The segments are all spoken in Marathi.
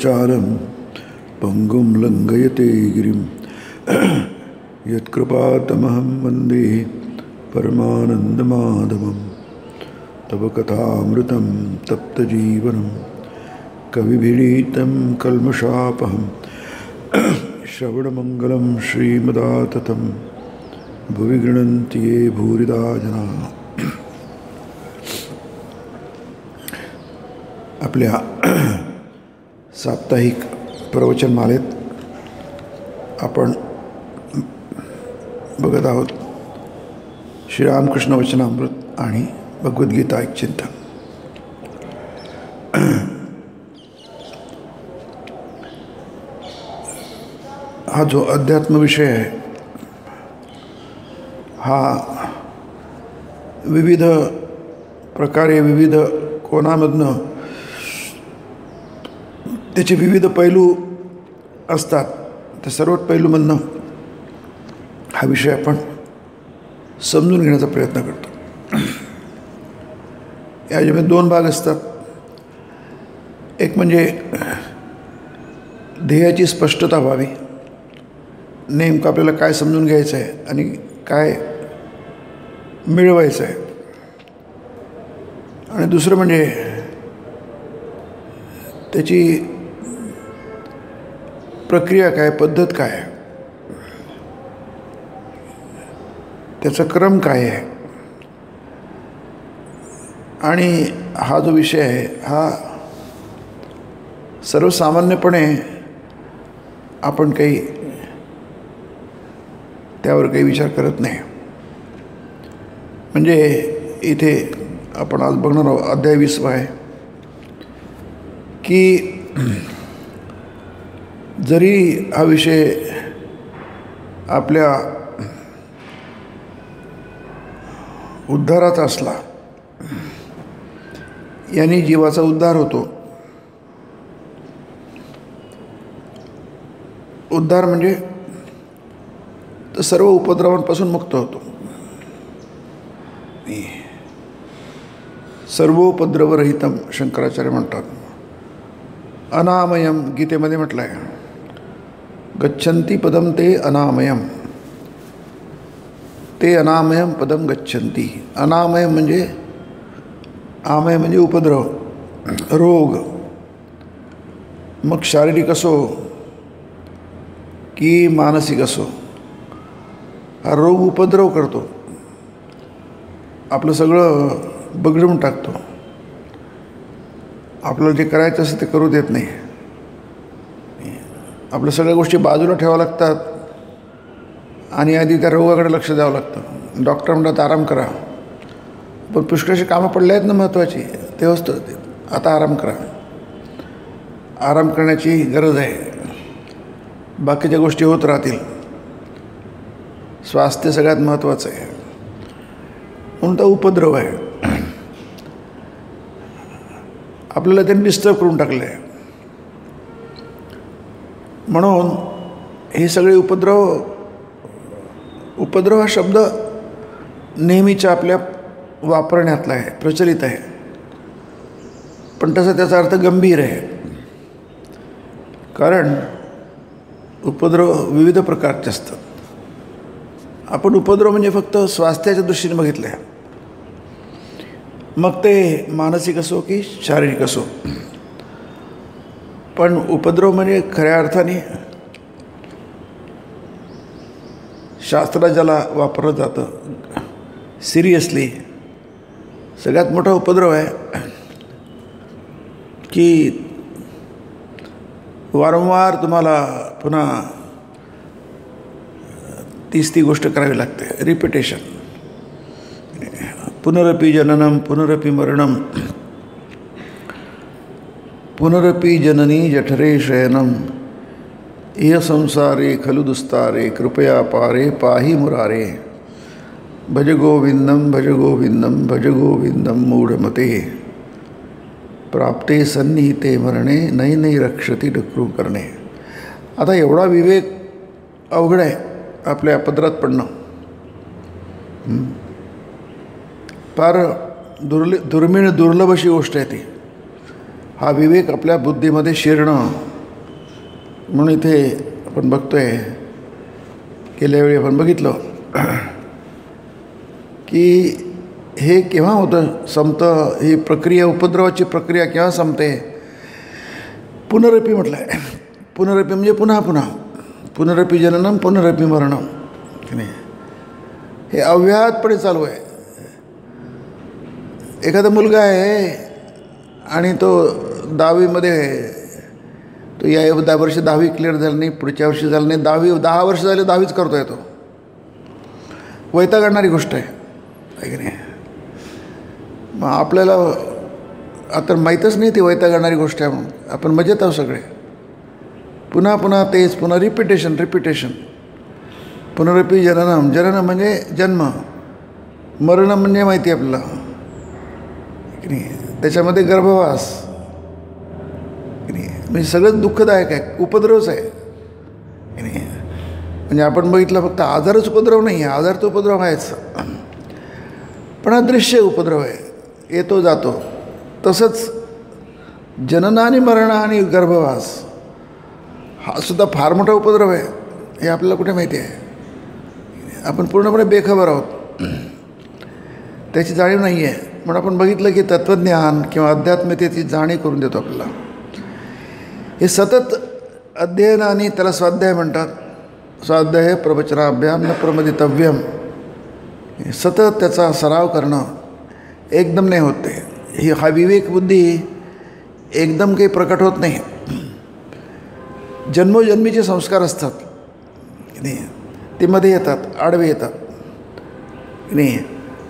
चालं पंगुं लंघयते गिरिं यत्कृपातमहं वन्दे परमानन्दमाधवं। तव कथामृतं तप्तजीवनं कविभिरीतं कल्मषापहं श्रवणमङ्गलं श्रीमदाततं भुवि गृह्णन्ति ये भूरिदा जनाः। आपल्या साप्ताहिक प्रवचनमालेत आपण बघत आहोत श्रीरामकृष्ण वचनामृत आणि भगवद्गीता एक चिंतन। हा जो अध्यात्म विषय आहे हा विविध प्रकारे विविध कोणामधनं त्याचे विविध पैलू असतात। त्या सर्व पैलूमधनं हा विषय आपण समजून घेण्याचा प्रयत्न करतो। याच्यामध्ये दोन भाग असतात। एक म्हणजे ध्येयाची स्पष्टता व्हावी, नेमकं आपल्याला काय समजून घ्यायचं आहे आणि काय मिळवायचं आहे। आणि दुसरं म्हणजे त्याची प्रक्रिया काय, पद्धत काय आहे, त्याचा क्रम काय आहे। आणि हा जो विषय आहे हा सर्वसामान्यपणे आपण काही त्यावर काही विचार करत नाही। म्हणजे इथे आपण आज बघणार आहोत अध्याय 20 आहे की जरी हा विषय आपल्या उद्धाराचा असला, याने जीवाचा उद्धार होतो। उद्धार म्हणजे तर सर्व उपद्रवांपासून मुक्त होतो। सर्वोपद्रवरहितम शंकराचार्य म्हणतात। अनामयम गीतेमध्ये म्हटलं आहे, गच्छन्ति पदम ते अनामयम, ते अनामयम पदम गच्छन्ति। अनामय म्हणजे आमय म्हणजे उपद्रव, रोग, मग शारीरिक असो की मानसिक असो, हा रोग उपद्रव करतो, आपलं सगळं बघडून टाकतो, आपल्याला जे करायचं असतं ते करू देत नाही, आपल्या सगळ्या गोष्टी बाजूला ठेवाव्या लागतात आणि आधी त्या रोगाकडे लक्ष द्यावं लागतं। डॉक्टर म्हणतात आराम करा, पण पुष्कळशी कामं पडले आहेत ना महत्त्वाची, ते असतं ते आता आराम करा। आराम करण्याची गरज आहे, बाकीच्या गोष्टी होत राहतील, स्वास्थ्य सगळ्यात महत्त्वाचं आहे। म्हणून तो उपद्रव आहे, आपल्याला त्यांनी डिस्टर्ब करून टाकलं आहे। म्हणून हे सगळे उपद्रव हा शब्द नेहमीच्या आपल्या वापरण्यातला आहे, प्रचलित आहे, पण तसा त्याचा अर्थ गंभीर आहे। कारण उपद्रव विविध प्रकारचे असतात। आपण उपद्रव म्हणजे फक्त स्वास्थ्याच्या दृष्टीने बघितलं आहे, मग ते मानसिक असो की शारीरिक असो, पण उपद्रव म्हणजे खऱ्या अर्थाने शास्त्रात ज्याला वापरलं जातं सिरियसली, सगळ्यात मोठा उपद्रव आहे की वारंवार तुम्हाला पुन्हा तीच ती गोष्ट करावी लागते, रिपिटेशन। पुनरपि जननम पुनरपि मरणम पुनरपि जननी जठरे शयनम इह संसारे खलु दुस्तारे कृपया पारे पाहि मुरारे भज गोविंदम भज गोविंदम भज गोविंदम मूढमते प्राप्ते सन्निहिते मरणे नै नै रक्षति डक्रू करणे। आता एवढा विवेक अवघड आहे आपल्या पदरात पडणं, फार दुर्मिळ दुर्लभ अशी गोष्ट आहे ती। हा विवेक आपल्या बुद्धीमध्ये शिरणं म्हणून इथे आपण बघतोय, गेल्या वेळी आपण बघितलं की हे केव्हा होतं, संपतं, ही प्रक्रिया, उपद्रवाची प्रक्रिया केव्हा संपते. पुनरपी म्हटलं आहे. पुनरपी म्हणजे पुन्हा पुन्हा, पुनरपी जननम पुनरपी मरणम, की नाही, हे अव्याहतपणे चालू आहे. एखादा मुलगा आहे आणि तो 10वीमध्ये आहे, तो या वर्षी 10वी क्लिअर झालं नाही, पुढच्या वर्षी झालं नाही, 10 वर्ष झाले 10वीच करतो आहे, तो वैताग आणणारी गोष्ट आहे की नाही. मग आपल्याला आता माहीतच नाही ती वैताग आणणारी गोष्ट आहे म्हणून आपण मजेत आहोत सगळे. पुन्हा पुन्हा तेच, पुन्हा रिपिटेशन, पुनरपी जननम. जनन म्हणजे जन्म, मरण म्हणजे माहिती आहे आपल्याला की नाही, त्याच्यामध्ये गर्भवास की नाही, म्हणजे सगळंच दुःखदायक आहे, उपद्रवच आहे की नाही. म्हणजे आपण बघितलं फक्त आजारच उपद्रव नाही आहे, आजार तर उपद्रव आहेच, पण हा दृश्य उपद्रव आहे, येतो जातो. तसंच जनन आणि मरण आणि गर्भवास हा सुद्धा फार मोठा उपद्रव आहे, हे आपल्याला कुठे माहिती आहे. आपण पूर्णपणे बेखबर आहोत, त्याची जाणीव नाही आहे. म्हणून आपण बघितलं की तत्त्वज्ञान किंवा अध्यात्मतेची जाणीव करून देतो आपल्याला. हे सतत अध्ययन आणि त्याला स्वाध्याय म्हणतात. स्वाध्याय प्रवचनाभ्याम न प्रमदितव्यम. सतत त्याचा सराव करणं एकदम नाही होत. ही हा विवेकबुद्धी एकदम काही प्रकट होत नाही. जन्मोजन्मीचे संस्कार असतात नाही, ते मध्ये येतात, आडवे येतात नाही.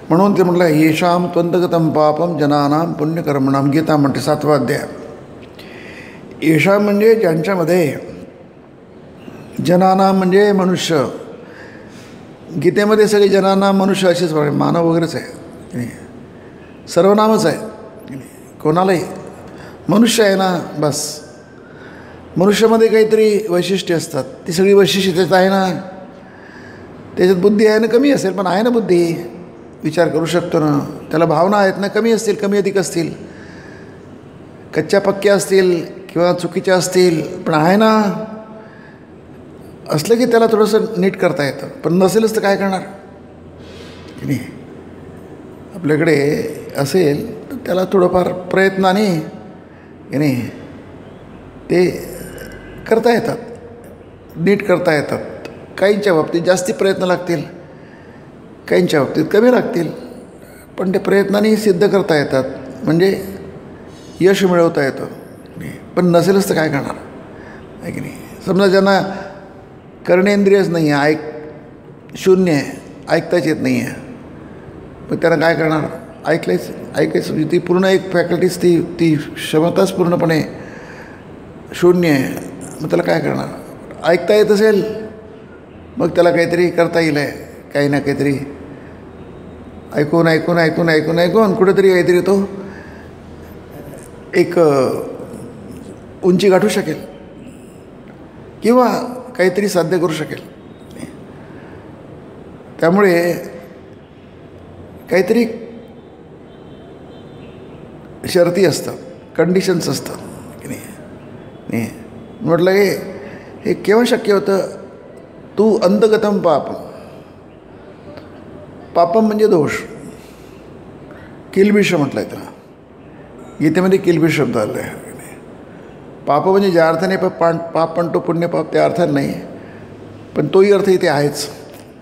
म्हणून ते म्हटलं येशाम त्वंतगतम पापम जनानाम पुण्यकर्मणाम. गीता म्हणते 7वा अध्याय. येशाम म्हणजे ज्यांच्यामध्ये, जनानाम म्हणजे मनुष्य. गीतेमध्ये सगळे जनानाम मनुष्य असेच प्रकारे, मानव वगैरेच आहे, सर्वनामच आहे, कोणालाही मनुष्य आहे ना बस. मनुष्यामध्ये काहीतरी वैशिष्ट्ये असतात, ती सगळी वैशिष्ट्ये त्यात आहे ना, त्याच्यात बुद्धी आहे ना, कमी असेल पण आहे ना बुद्धी, विचार करू शकतो ना, त्याला भावना आहेत ना, कमी असतील, कमी अधिक असतील, कच्च्या पक्क्या असतील किंवा चुकीच्या असतील, पण आहे ना. असलं की त्याला थोडंसं नीट करता येतं, पण नसेलच तर काय करणार की नाही. आपल्याकडे असेल तर त्याला थोडंफार प्रयत्नाने की नाही ते करता येतात, नीट करता येतात. काहींच्या बाबतीत जास्ती प्रयत्न लागतील, काहींच्या बाबतीत कमी लागतील, पण ते प्रयत्नाने सिद्ध करता येतात, म्हणजे यश मिळवता येतं. पण नसेलच तर काय करणार आहे की नाही. समजा ज्यांना कर्णेंद्रियच नाही आहे, शून्य आहे, ऐकताच येत नाही आहे, मग त्यांना काय करणार. ऐकायचं ती पूर्ण एक फॅकल्टीज, ती क्षमताच पूर्णपणे शून्य आहे, मग त्याला काय करणार. ऐकता येत असेल मग त्याला काहीतरी करता येईल आहे, काही ना काहीतरी ऐकून कुठेतरी काहीतरी तो एक उंची गाठू शकेल किंवा काहीतरी साध्य करू शकेल. त्यामुळे काहीतरी शर्ती असतात, कंडिशन्स असतात की नाही. म्हटलं हे केव्हा शक्य होतं. तू अंतगतम पापम. पापम म्हणजे दोष, किलबिष म्हटलं आहे त्याला. गीतेमध्ये किलबिष शब्द आला आहे. पाप म्हणजे ज्या अर्थाने पाप म्हणतो, पुण्य पाप त्या अर्थाने नाही, पण तोही अर्थ इथे आहेच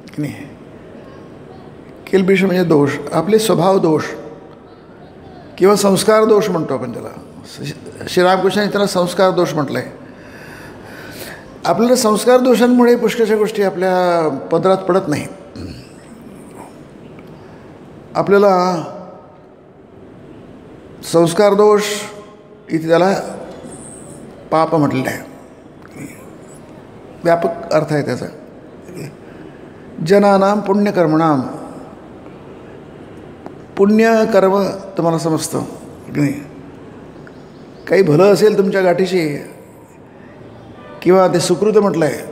की नाही. किलबिष म्हणजे दोष, आपले स्वभाव दोष किंवा संस्कार दोष म्हणतो आपण त्याला. श्रीरामकृष्णाने त्याला संस्कार दोष म्हटलं आहे. आपल्याला संस्कार दोषांमुळे पुष्कळशा गोष्टी आपल्या पदरात पडत नाही. आपल्याला संस्कार दोष इथे त्याला पाप म्हटलेलं आहे, व्यापक अर्थ आहे त्याचा. जनानाम पुण्यकर्मणाम. पुण्यकर्म तुम्हाला समजतं की नाही. काही भलं असेल तुमच्या गाठीशी किंवा ते सुकृत म्हटलं आहे,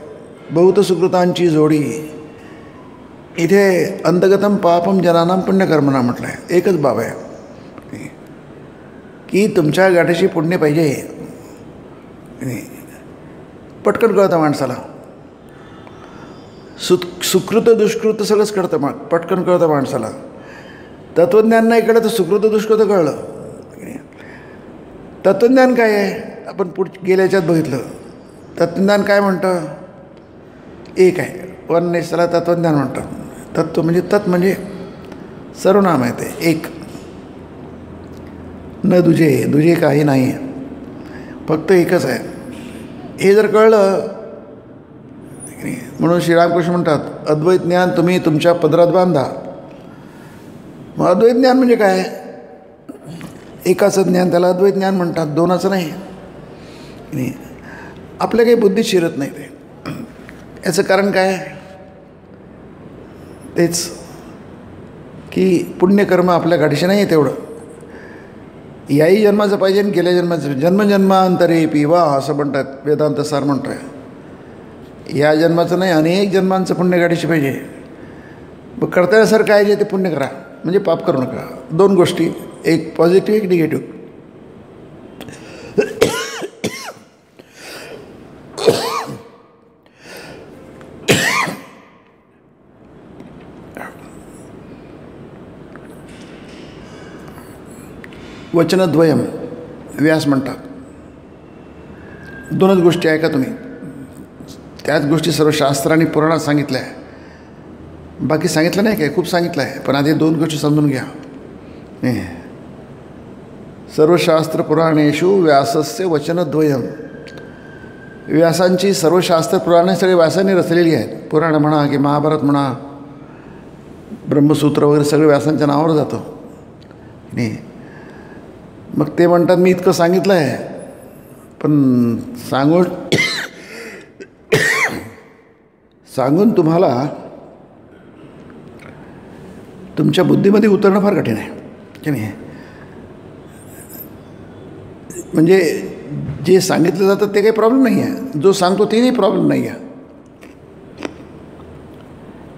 बहुत सुकृतांची जोडी. इथे अंतगतम पापम जनानाम पुण्यकर्मणा म्हटलं आहे. एकच बाब आहे की तुमच्या गाठीशी पुण्य पाहिजे. पटकन कळतं माणसाला. सुकृत दुष्कृत सगळंच कळतं, पटकन कळतं माणसाला. तत्त्वज्ञान नाही कळलं तर सुकृत दुष्कृत कळलं. तत्त्वज्ञान काय आहे आपण गेल्या याच्यात बघितलं. तत्त्वज्ञान काय म्हणतं? एक आहे, वननेस, त्याला तत्त्वज्ञान म्हणतं. तत्व म्हणजे तत् म्हणजे सर्वनाम आहे, ते एक. न दुजे, दुजे काही नाही, फक्त एकच आहे. हे जर कळलं, म्हणून श्रीरामकृष्ण म्हणतात अद्वैत ज्ञान तुम्ही तुमच्या पदरात बांधा. मग अद्वैत ज्ञान म्हणजे काय? एकाचं ज्ञान, त्याला अद्वैत ज्ञान म्हणतात, दोनाचं नाही. आपल्या काही बुद्धीत शिरत नाही ते. याचं कारण काय? तेच की पुण्यकर्म आपल्या गाठीशी नाही आहे तेवढं. याही जन्माचं पाहिजे आणि गेल्या जन्माचं. जन्मजन्मांतरे पिवा असं म्हणतात, वेदांत सार म्हणतो आहे. या जन्माचं नाही, अनेक जन्मांचं पुण्य गाठीशी पाहिजे. मग कर्तव्यासारखं आहे जे ते पुण्य करा, म्हणजे पाप करू नका. दोन गोष्टी, एक पॉझिटिव्ह, एक निगेटिव्ह. वचनद्वयम व्यास म्हणतात. दोनच गोष्टी ऐका तुम्ही. त्याच गोष्टी सर्व शास्त्र आणि पुराणात सांगितल्या आहे. बाकी सांगितलं नाही काय, खूप सांगितलं आहे, पण आधी दोन गोष्टी समजून घ्या. सर्व शास्त्र पुराणेषु व्यासस्य वचनद्वयम. व्यासांची सर्व शास्त्र पुराणे सगळे व्यासांनी रचलेली आहेत. पुराण म्हणा की महाभारत म्हणा, ब्रह्मसूत्र वगैरे सगळं व्यासांच्या नावावर जातं. नाही, मग ते म्हणतात मी इतकं सांगितलं आहे, पण सांगून तुम्हाला तुमच्या बुद्धीमध्ये उतरणं फार कठीण आहे की नाही. म्हणजे जे सांगितलं जातं ते काही प्रॉब्लेम नाही आहे, जो सांगतो तेही प्रॉब्लेम नाही आहे.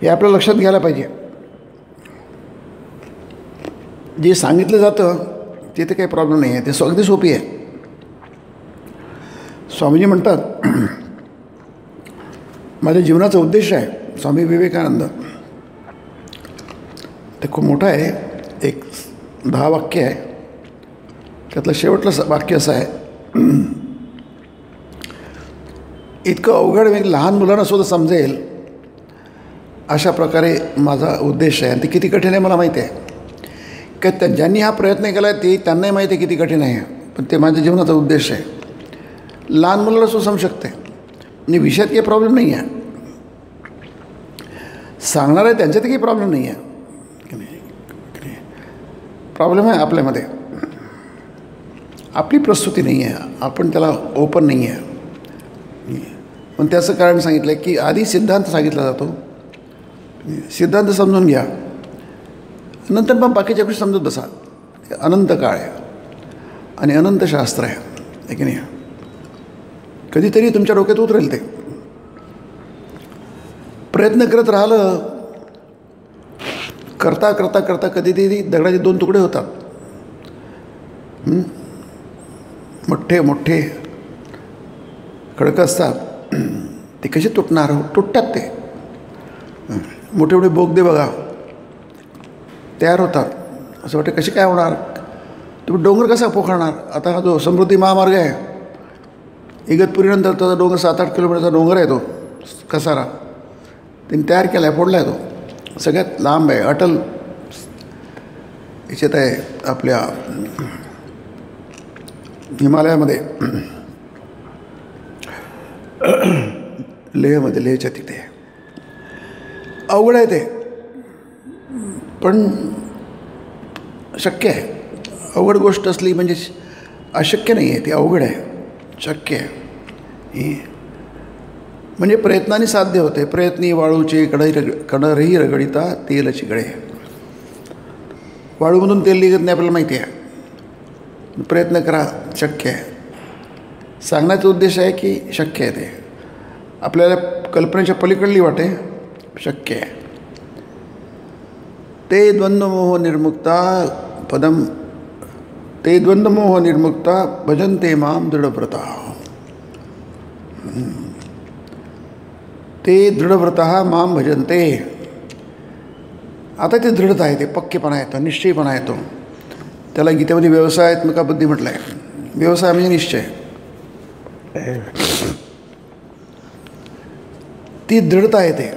हे आपल्या लक्षात घ्यायला पाहिजे. जे सांगितलं जातं ते काही प्रॉब्लेम नाही आहे, ते अगदी सोपी आहे. स्वामीजी म्हणतात माझ्या जीवनाचा उद्देश आहे, स्वामी विवेकानंद, ते खूप मोठं आहे, एक 10 वाक्य आहे. त्यातलं शेवटलं वाक्य असं आहे, इतकं अवघड म्हणजे लहान मुलांना सुद्धा समजेल अशा प्रकारे माझा उद्देश आहे. आणि ते किती कठीण आहे मला माहिती आहे, का ज्यांनी हा प्रयत्न केला आहे ते त्यांनाही माहिती आहे किती कठीण आहे. पण ते माझ्या जीवनाचा उद्देश आहे. लहान मुलाला सुद्धा समजू शकते, म्हणजे विषयात काही प्रॉब्लेम नाही आहे. सांगणार आहे त्यांच्यात काही प्रॉब्लेम नाही आहे. प्रॉब्लेम आहे आपल्यामध्ये, आपली प्रस्तुती नाही आहे, आपण त्याला ओपन नाही आहे. पण त्याचं कारण सांगितलं आहे की आधी सिद्धांत सांगितला जातो, सिद्धांत समजून घ्या, नंतर मग बाकीच्या गोष्टी समजत बसा. अनंत काळ आहे आणि अनंत शास्त्र आहे की नाही. कधीतरी तुमच्या डोक्यात उतरेल ते. प्रयत्न करत राहिलं, करता करता करता कधीतरी दगडाचे 2 तुकडे होतात. मोठे मोठे खडकं असतात, ते कसे तुटणार? तुटतात ते. मोठे मोठे बोगदे बघा तयार होतात. असं वाटतं कसे काय होणार? तुम्ही डोंगर कसा पोखरणार? आता हा जो समृद्धी महामार्ग आहे, इगतपुरीनंतर त्याचा डोंगर 7-8 किलोमीटरचा डोंगर आहे, तो कसारा त्यांनी तयार केला आहे, फोडला आहे. तो सगळ्यात लांब आहे, अटल याच्यात आहे आपल्या हिमालयामध्ये, लेहमध्ये, लेहच्या तिथे. अवघड आहे ते, पण शक्य आहे. अवघड गोष्ट असली म्हणजे अशक्य नाही आहे, ती अवघड आहे, शक्य आहे. म्हणजे प्रयत्नाने साध्य होते. प्रयत्नी वाळूचे कडरही रगडिता तेल चिकळे. वाळूमधून तेल निघत नाही आपल्याला माहिती आहे. प्रयत्न करा, शक्य आहे. सांगण्याचा उद्देश आहे की शक्य आहे, ते आपल्याला कल्पनेच्या पलीकडली वाटे, शक्य आहे. ते द्वंद्वमोह निर्मुक्ता पदम, ते द्वंद्वमोह निर्मुक्ता भजन्ते माम दृढव्रता. ते दृढव्रतः माम भजन्ते. आता ते दृढता आहे, ते पक्केपणा येतो, निश्चयपणा येतो. त्याला गीतेमध्ये व्यवसायात्मक बुद्धी म्हटलं आहे. व्यवसाय म्हणजे निश्चय. ती दृढता येते,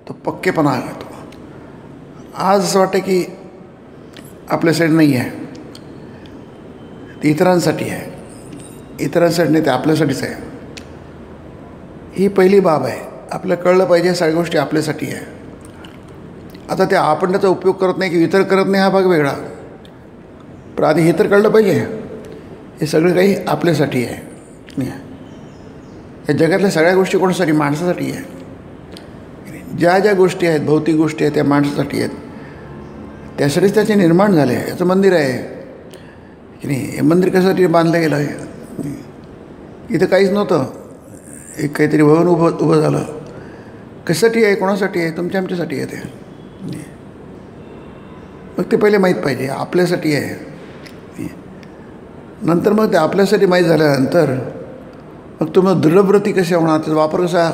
तो पक्केपणा येतो. आज असं वाटतं की आपल्यासाठी नाही आहे, ते इतरांसाठी आहे. इतरांसाठी नाही, ते आपल्यासाठीच आहे. ही पहिली बाब आहे. आपल्याला कळलं पाहिजे सगळ्या गोष्टी आपल्यासाठी आहे. आता ते आपण त्याचा उपयोग करत नाही की इतर करत नाही, हा भाग वेगळा. पण आधी हे तर कळलं पाहिजे, हे सगळं काही आपल्यासाठी आहे. या जगातल्या सगळ्या गोष्टी कोणासाठी? माणसासाठी आहे. ज्या ज्या गोष्टी आहेत, भौतिक गोष्टी आहेत, त्या माणसासाठी आहेत. त्यासाठीच त्याचे निर्माण झाले. याचं मंदिर आहे की नाही. हे मंदिर कशासाठी बांधलं गेलं आहे? इथं काहीच नव्हतं, एक काहीतरी भवन उभं झालं. कशासाठी आहे? कोणासाठी आहे? तुमच्या आमच्यासाठी आहे ते. मग ते पहिले माहीत पाहिजे आपल्यासाठी आहे. नंतर मग ते आपल्यासाठी माहीत झाल्यानंतर मग तुम्हाला दृढव्रती कशी होणार, त्याचा वापर कसा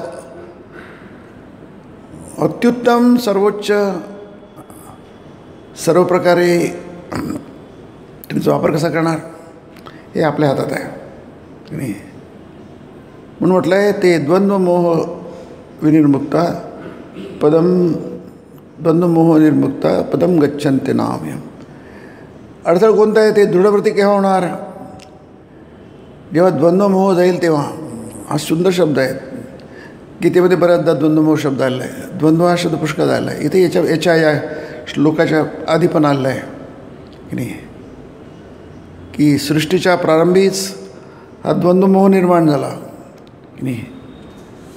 अत्युत्तम सर्वोच्च सर्व प्रकारे तुमचा वापर कसा करणार हे आपल्या हातात आहे. म्हणून म्हटलं आहे ते द्वंद्वमोह विनिर्मुक्ता पदम, द्वंद्वमोह निर्मुक्ता पदम गच्छन्ते नाम्यम. अडथळा कोणता आहे? ते दृढव्रती केव्हा होणार? जेव्हा द्वंद्वमोह जाईल तेव्हा. हा सुंदर शब्द आहे. गीतेमध्ये बऱ्याचदा द्वंद्वमोह शब्द आलेला आहे. द्वंद्व हा शब्द पुष्कळ आला आहे. इथे याच्या या श्लोकाच्या आधी पण आलेला आहे की नाही, की सृष्टीच्या प्रारंभीच हा द्वंद्वमोह निर्माण झाला की नाही.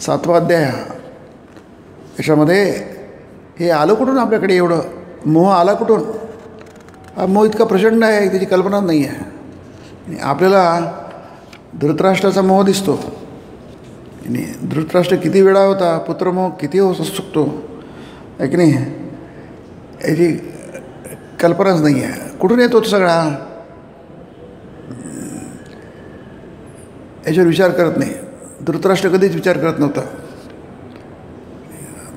7वा अध्याय याच्यामध्ये हे आलं कुठून आपल्याकडे? एवढं मोह आला कुठून? हा मोह इतका प्रचंड आहे, त्याची कल्पना नाही आहे. आपल्याला धृतराष्ट्राचा मोह दिसतो. धृतराष्ट्र किती वेळा होता, पुत्रमोह किती होऊ शकतो आहे की नाही, याची कल्पनाच नाही आहे. कुठून येतो तो सगळा? याच्यावर विचार करत नाही. धृतराष्ट्र कधीच विचार करत नव्हता.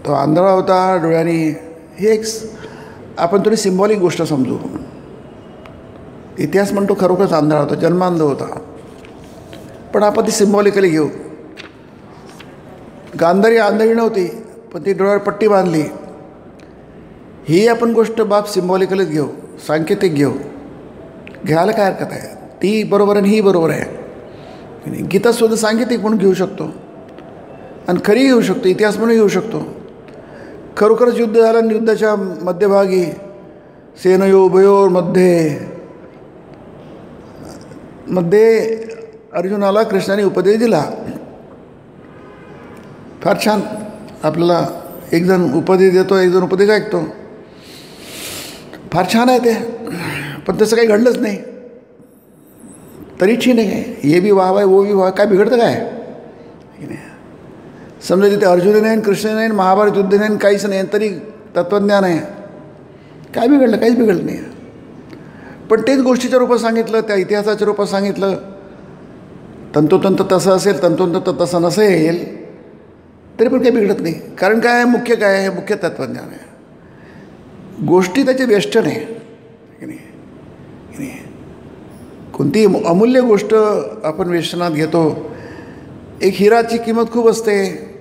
तो आंधळा होता डोळ्यांनी. हे एक आपण थोडी सिम्बॉलिक गोष्ट समजू. इतिहास म्हणतो खरोखरच आंधळा होता, जन्मांध होता. पण आपण ती सिम्बॉलिकली घेऊ. गांधारी आंधळी नव्हती, पण ती डोळ्यावर पट्टी बांधली. ही आपण गोष्ट बाप सिम्बॉलिकलीच घेऊ, सांकेतिक घेऊ. घ्यायला काय हरकत आहे? ती बरोबर आणि ही बरोबर आहे. गीतासुद्धा सांकेतिक म्हणून घेऊ शकतो आणि खरी घेऊ शकतो, इतिहास म्हणून घेऊ शकतो. खरोखरच युद्ध झालं आणि युद्धाच्या मध्यभागी सेनयो उभयोर मध्ये अर्जुनाला कृष्णाने उपदेश दिला. फार छान. आपल्याला एक जण उपदेश देतो, एक जण उपदेश ऐकतो. फार छान आहे ते. पण तसं काही घडलंच नाही. तरी ठीक आहे, हे बी वाह आहे, वो बी वाह. काय बिघडतं काय? समजा तिथे अर्जुन नाही, कृष्ण नाही, महाभारत युद्ध नाही, काहीच नाही, तरी तत्त्वज्ञान आहे. काय बिघडलं? काहीच बिघडलं नाही. पण तेच गोष्टीच्या रूपात सांगितलं, त्या इतिहासाच्या रूपात सांगितलं. तंतोतंत तसं असेल, तंतोतंत तसं नसेल, तरी पण काही बिघडत नाही. कारण काय आहे? मुख्य काय आहे? मुख्य तत्त्वज्ञान आहे. गोष्टी त्याचे वेष्टन आहे की नाही. कोणती अमूल्य गोष्ट आपण वेष्टनात घेतो. एक हिराची किंमत खूप असते,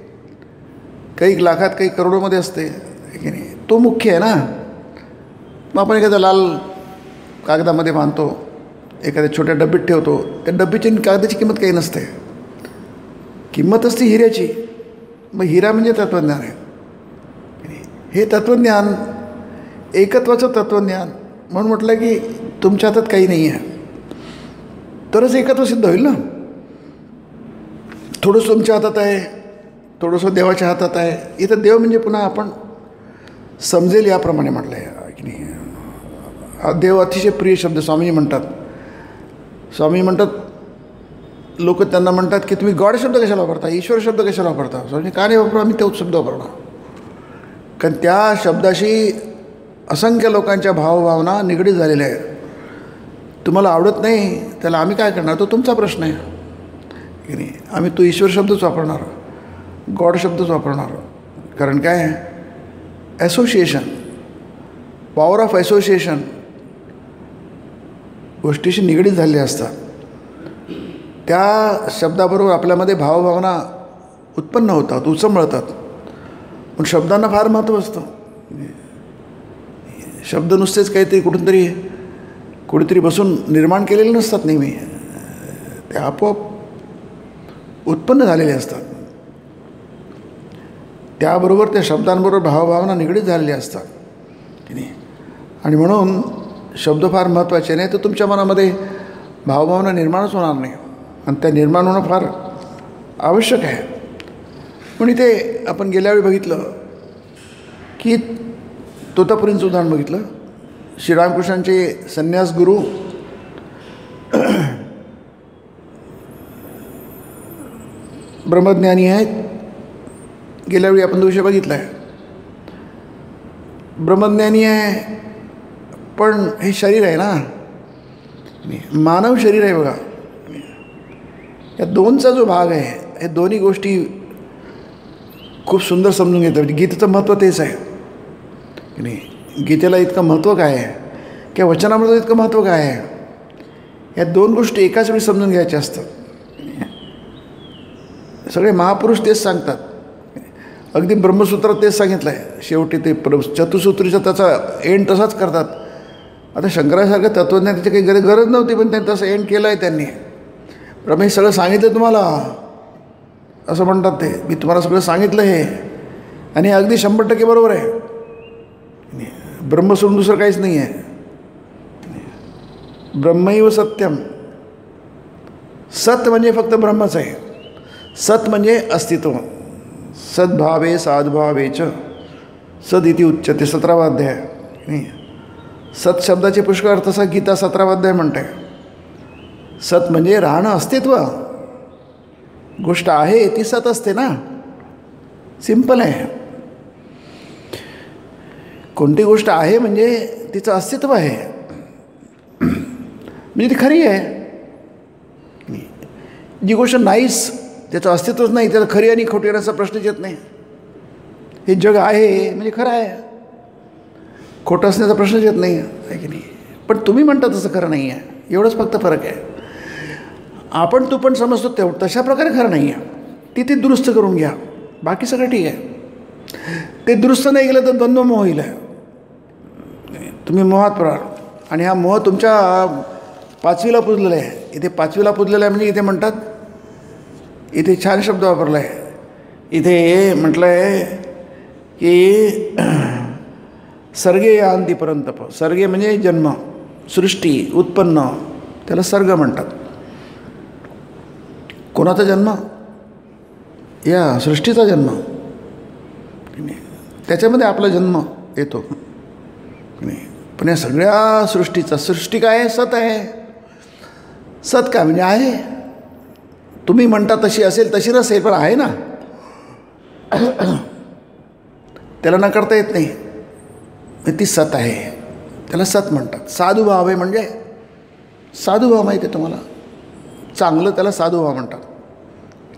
काही लाखात काही करोडोमध्ये असते की नाही. तो मुख्य आहे ना. मग आपण एखाद्या लाल कागदामध्ये बांधतो, एखाद्या छोट्या डब्बीत ठेवतो. त्या डब्बीची कागदाची किंमत काही नसते, किंमत असते हिऱ्याची. मग हिरा म्हणजे तत्त्वज्ञान आहे. हे तत्त्वज्ञान, एकत्वाचं तत्त्वज्ञान. म्हणून म्हटलं की तुमच्या हातात काही नाही आहे, तरच एकत्व सिद्ध होईल ना. थोडंसं तुमच्या हातात आहे, थोडंसं देवाच्या हातात आहे. इथं देव म्हणजे पुन्हा आपण समजेल याप्रमाणे म्हटलं आहे की नाही. हा देव अतिशय प्रिय शब्द स्वामीजी म्हणतात. स्वामी म्हणतात, लोक त्यांना म्हणतात की तुम्ही गॉड शब्द कशाला वापरता, ईश्वर शब्द कशाला वापरता? स्वामी का नाही वापरू? आम्ही तोच शब्द वापरणार. कारण त्या शब्दाशी असंख्य लोकांच्या भावभावना निगडीत झालेल्या आहेत. तुम्हाला आवडत नाही, त्याला आम्ही काय करणार? तो तुमचा प्रश्न आहे की नाही. आम्ही तो ईश्वर शब्दच वापरणार. गॉड शब्दच वापरणार. कारण काय, ॲसोसिएशन, पॉवर ऑफ ॲसोसिएशन गोष्टीशी निगडीत झालेली असतात. त्या शब्दाबरोबर आपल्यामध्ये भावभावना उत्पन्न होतात, उचंबळतात. पण शब्दांना फार महत्त्व असतं. शब्द नुसतेच काहीतरी कुठेतरी बसून निर्माण केलेले नसतात. नेहमी ते आपोआप उत्पन्न झालेले असतात. त्याबरोबर त्या शब्दांबरोबर भावभावना निगडीत झालेली असतात की नाही. आणि म्हणून शब्द फार महत्त्वाचे. नाही तर तुमच्या मनामध्ये भावभावना निर्माणच होणार नाही. आणि त्या निर्माण होणं फार आवश्यक आहे. पण इथे आपण गेल्या वेळी बघितलं की तोतापुरींचं उदाहरण बघितलं. श्रीरामकृष्णांचे संन्यास गुरु ब्रह्मज्ञानी आहेत. गेल्या वेळी आपण तो विषय बघितला आहे. ब्रह्मज्ञानी आहे, पण हे शरीर आहे ना, मानव शरीर आहे बघा. या दोनचा जो भाग आहे, हे दोन्ही गोष्टी खूप सुंदर समजून घेतात. गीतेचं महत्त्व तेच आहे की नाही. गीतेला इतकं महत्त्व काय आहे किंवा वचनामृताला इतकं महत्त्व काय आहे, या दोन गोष्टी एकाच वेळी समजून घ्यायच्या असतात. सगळे महापुरुष तेच सांगतात. अगदी ब्रह्मसूत्रात तेच सांगितलं आहे. शेवटी ते चतुसूत्रीचा त्याचा एंड तसाच करतात. आता शंकरासारखं तत्त्वज्ञानाची काही गरज नव्हती, पण त्यांनी तसं एंड केलं आहे त्यांनी. ब्रह्म हे सगळं सांगितलं तुम्हाला, असं म्हणतात ते. मी तुम्हाला सगळं सांगितलं हे, आणि अगदी 100% बरोबर आहे. ब्रह्म सोडून दुसरं काहीच नाही आहे. ब्रह्मैव सत्यम. सत म्हणजे फक्त ब्रह्मच आहे. सत म्हणजे अस्तित्व. सद्भावे साधभावेच सदिती उच्यते. 17वा अध्याय. नाही, सत शब्दाचे पुष्कळ अर्थ असा गीता 17वा अध्याय म्हणते. सत म्हणजे राहणं, अस्तित्व. गोष्ट आहे ती सत असते ना. सिंपल आहे. कोणती गोष्ट आहे म्हणजे तिचं अस्तित्व आहे, म्हणजे ती खरी आहे. जी गोष्ट नाहीच, त्याचं अस्तित्वच नाही, त्याला खरी आणि खोटी येण्याचा प्रश्नच येत नाही. हे जग आहे म्हणजे खरं आहे, खोटं असण्याचा प्रश्नच येत नाही आहे की नाही. पण तुम्ही म्हणता तसं खरं नाही आहे, एवढंच फक्त फरक आहे. आपण तू पण समजतो तशा प्रकारे खरं नाही आहे. ती दुरुस्त करून घ्या, बाकी सगळं ठीक आहे. ते दुरुस्त नाही केलं तर द्वंद्वमोह होईल. तुम्ही मोहात पडाल, आणि हा मोह तुमच्या 5वीला पुजलेला आहे. इथे 5वीला पुजलेला आहे म्हणजे इथे म्हणतात, इथे छान शब्द वापरला आहे. इथे म्हटलं आहे की सर्गे यांती परंतप. सर्गे म्हणजे जन्म, सृष्टी, उत्पन्न, त्याला सर्ग म्हणतात. कोणाचा जन्म? या सृष्टीचा जन्म. त्याच्यामध्ये आपला जन्म येतो. पण या सगळ्या सृष्टीचा, सृष्टी काय आहे? सत आहे. सत काय म्हणजे आहे. तुम्ही म्हणता तशी असेल तशी नसेल, पण आहे ना. त्याला नकारता येत नाही. ती सत आहे, त्याला सत म्हणतात. साधुभाव आहे म्हणजे साधुभाव माहिती आहे तुम्हाला, चांगलं, त्याला साधुभाव म्हणतात.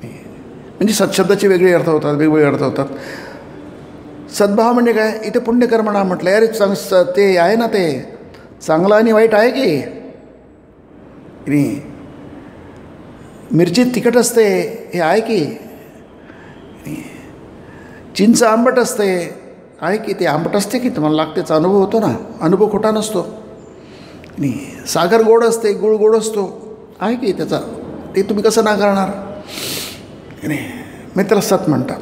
म्हणजे सत्शब्दाचे वेगळे अर्थ होतात, वेगवेगळे अर्थ होतात. सद्भाव म्हणजे काय? इथे पुण्यकर्मणा म्हटलं. अरे ते आहे ना, ते चांगलं आणि वाईट आहे की नाही. मिरची तिखट असते हे आहे की, चिंच आंबट असते आहे की. ते आंबट असते की तुम्हाला लागतेचा अनुभव होतो ना, अनुभव खोटा नसतो. नाही, सागर गोड असते, गुळ गोड असतो आहे की त्याचा. ते तुम्ही कसं नाकारणार? नाही, मग त्याला सत म्हणतात.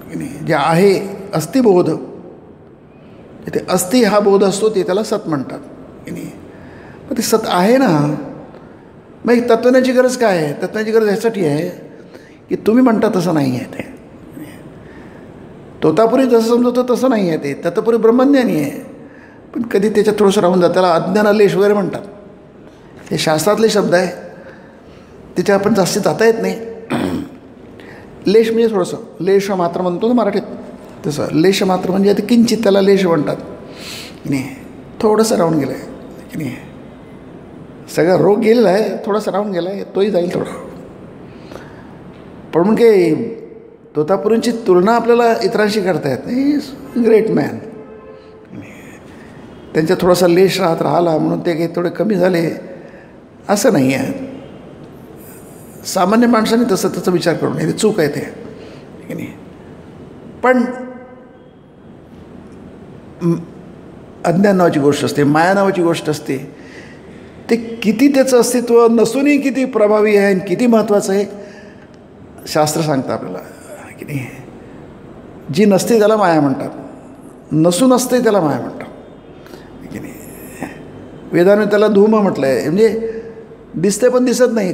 नाही, जे आहे अस्थिबोध, ते अस्ति हा बोध असतो, ते त्याला सत म्हणतात. नाही, मग ते सत आहे ना. मग तत्त्वज्ञानाची गरज काय आहे? तत्त्वज्ञानाची गरज ह्यासाठी आहे की तुम्ही म्हणता तसं नाही आहे. ते तोतापुरी जसं समजतो तसं नाही आहे. ते तत्त्वपुरी ब्रह्मज्ञानी आहे, पण कधी त्याच्यात थोडंसं राहून जातं. त्याला अज्ञानालेश वगैरे म्हणतात. हे शास्त्रातले शब्द आहे, त्याच्या आपण जास्ती जाता येत नाही. लेश म्हणजे थोडंसं, लेश मात्र म्हणतो ना मराठीत, तसं लेश मात्र म्हणजे आता किंचित, त्याला लेश म्हणतात. नाही, थोडंसं राहून गेलं आहे की नाही. सगळा रोग गेलेला आहे, थोडासा राहून गेला आहे, तोही जाईल थोडा. पण मग काही तोतापुरींची तुलना आपल्याला इतरांशी करता येत नाही. Great man. त्यांचा थोडासा लेश राहिला म्हणून ते काही थोडे कमी झाले असं नाही आहे. सामान्य माणसाने त्याचा विचार करू नये. ते चूक आहे ते, की नाही. पण अज्ञान नावाची गोष्ट असते, माया नावाची गोष्ट असते. ते किती त्याचं अस्तित्व नसूनही किती प्रभावी आहे आणि किती महत्त्वाचं आहे शास्त्र सांगतं आपल्याला, की नाही. जी नसते त्याला माया म्हणतात, नसून असते त्याला माया म्हणतात, की नाही. वेदाने त्याला धूम म्हटलं आहे, म्हणजे दिसते पण दिसत नाही.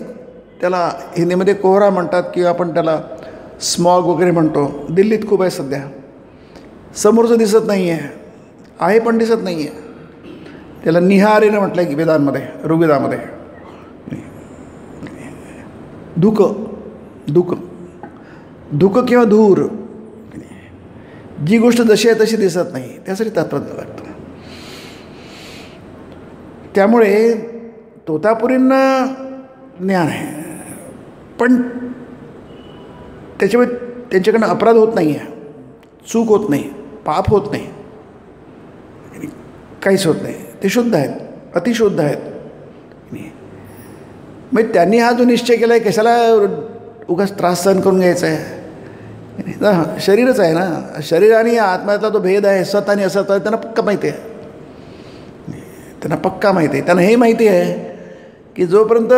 त्याला हिंदीमध्ये कोहरा म्हणतात किंवा आपण त्याला स्मॉग वगैरे म्हणतो. दिल्लीत खूप आहे सध्या. समोरचं दिसत नाही आहे पण दिसत नाही आहे. त्याला निहारेनं म्हटलं आहे की वेदांमध्ये, ऋग्वेदामध्ये. धुक धुक धुक किंवा धूर, जी गोष्ट जशी आहे तशी दिसत नाही, त्यासाठी तत्त्वज्ञान लागतं. त्यामुळे तोतापुरींना ज्ञान आहे, पण त्याच्यामुळे त्यांच्याकडनं अपराध होत नाही आहे, चूक होत नाही, पाप होत नाही, काहीच होत नाही. ते शुद्ध आहेत, अतिशुद्ध आहेत. मग त्यांनी हा जो निश्चय केला आहे, कशाला उगाच त्रास सहन करून घ्यायचा आहे. शरीरच आहे ना, शरीर आणि आत्म्यातला तो भेद आहे, सत आणि असत आहे, त्यांना पक्का माहिती आहे. त्यांना पक्का माहिती आहे. त्यांना हे माहिती आहे की जोपर्यंत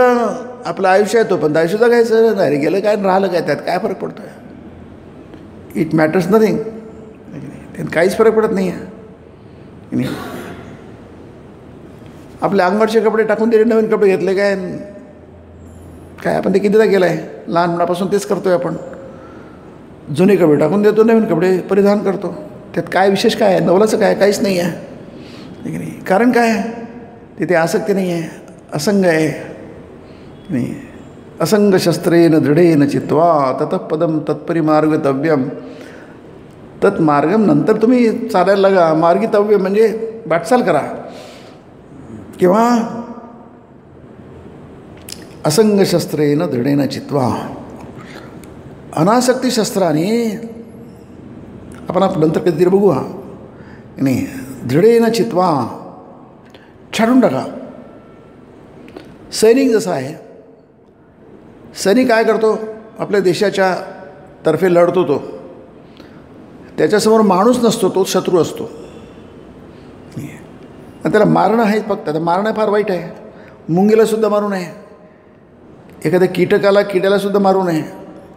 आपलं आयुष्य आहे तोपर्यंत आयुष्य जगायचं. नाही गेलं काय राहिलं काय, त्यात काय फरक पडतो आहे. It matters nothing. त्यात काहीच फरक पडत नाही आहे. आपल्या अंगावरचे कपडे टाकून दिले, नवीन कपडे घेतले काय काय आपण ते कितीदा केलं आहे. लहानपणापासून तेच करतो आहे आपण. जुने कपडे टाकून देतो, नवीन कपडे परिधान करतो. त्यात काय विशेष काय आहे, नवलाचं काय, काहीच नाही आहे. नाही, कारण काय आहे, तिथे आसक्ती नाही आहे, असंग आहे. नाही, असंग शस्त्रेन दृढेन चित्वा ततः पदम तत्परिमार्गतव्यम. तत्मार्गम, नंतर तुम्ही चालायला लागा. मार्गितव्य म्हणजे वाटचाल करा. किंवा असंग शस्त्रेन दृढेन चित्वा, अनासक्ती शस्त्राने आपण नंतर कधीतरी बघू. नाही, दृढेन चित्वा, छाडून टाका. सैनिक जसा आहे, सैनिक काय करतो, आपल्या देशाच्या तर्फे लढतो. तो त्याच्यासमोर माणूस नसतो, तो शत्रू असतो. आणि त्याला मारणं आहे फक्त. आता मारणं फार वाईट आहे. मुंगीलासुद्धा मारू नये, एखाद्या किड्यालासुद्धा मारू नये.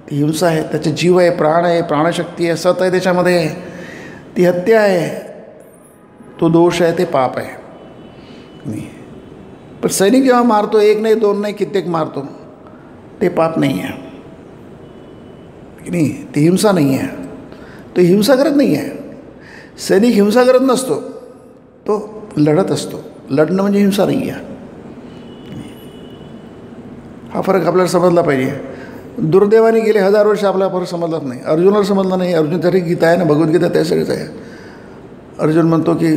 ती हिंसा आहे, त्याचे जीव आहे, प्राण आहे, प्राणशक्ती आहे, सत आहे त्याच्यामध्ये. ती हत्या आहे, तो दोष आहे, ते पाप आहे. नाही, पण सैनिक जेव्हा मारतो, एक नाही, दोन नाही, कित्येक मारतो, ते पाप नाही आहे, की नाही. ती हिंसा नाही आहे. तो हिंसा करत नाही आहे. सैनिक हिंसा करत नसतो, तो लढत असतो. लढणं म्हणजे हिंसा नाही आहे. हा फरक आपल्याला समजला पाहिजे. दुर्दैवाने गेले 1000 वर्ष आपल्याला फरक समजलाच नाही. अर्जुनाला समजला नाही. अर्जुनसाठी गीता आहे ना, भगवद्गीता त्यासाठीच आहे. अर्जुन म्हणतो की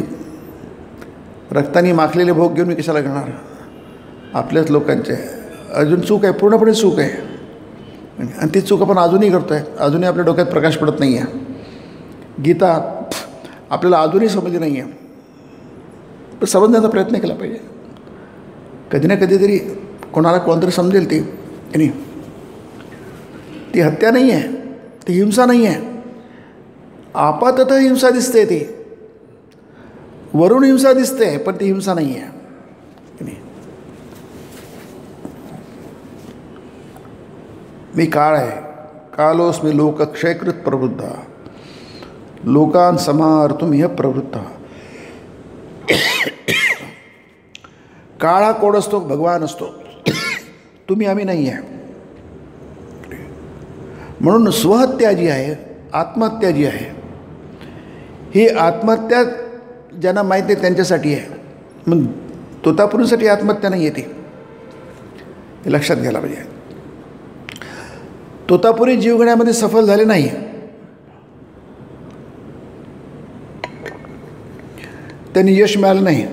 रक्ताने माखलेले भोग घेऊन मी कशाला घेणार, आपल्याच लोकांचे. अर्जुन चूक आहे, पूर्णपणे चूक आहे. आणि ती चूक आपण अजूनही करतो आहे. अजूनही आपल्या डोक्यात प्रकाश पडत नाही आहे. गीता आपल्याला अजूनही समजली नाही आहे, पण समजण्याचा प्रयत्न केला पाहिजे. कधी ना कधीतरी कोणाला कोणतरी समजेल ती, की नाही. ती हत्या नाही आहे, ती हिंसा नाही आहे. आपाततः हिंसा दिसते, ती वरून हिंसा दिसते, पण ती हिंसा नाही आहे, की नाही. मी काळ आहे, कालोस्मी लोकक्षयकृत प्रवृद्धा, लोकान समाहर्तुमिह प्रवृत्ता. काळ हा कोण असतो, भगवान असतो. तुम्ही आम्ही नाही आहे. म्हणून स्वहत्या जी आहे, आत्महत्या जी आहे, ही आत्महत्या ज्यांना माहीत आहे त्यांच्यासाठी आहे. मग तोतापुरींसाठी आत्महत्या नाही आहे. ती हे लक्षात घ्यायला पाहिजे. तोतापुरी जीवघेण्यामध्ये सफल झाले नाही. त्यांनी यश मिळालं नाही.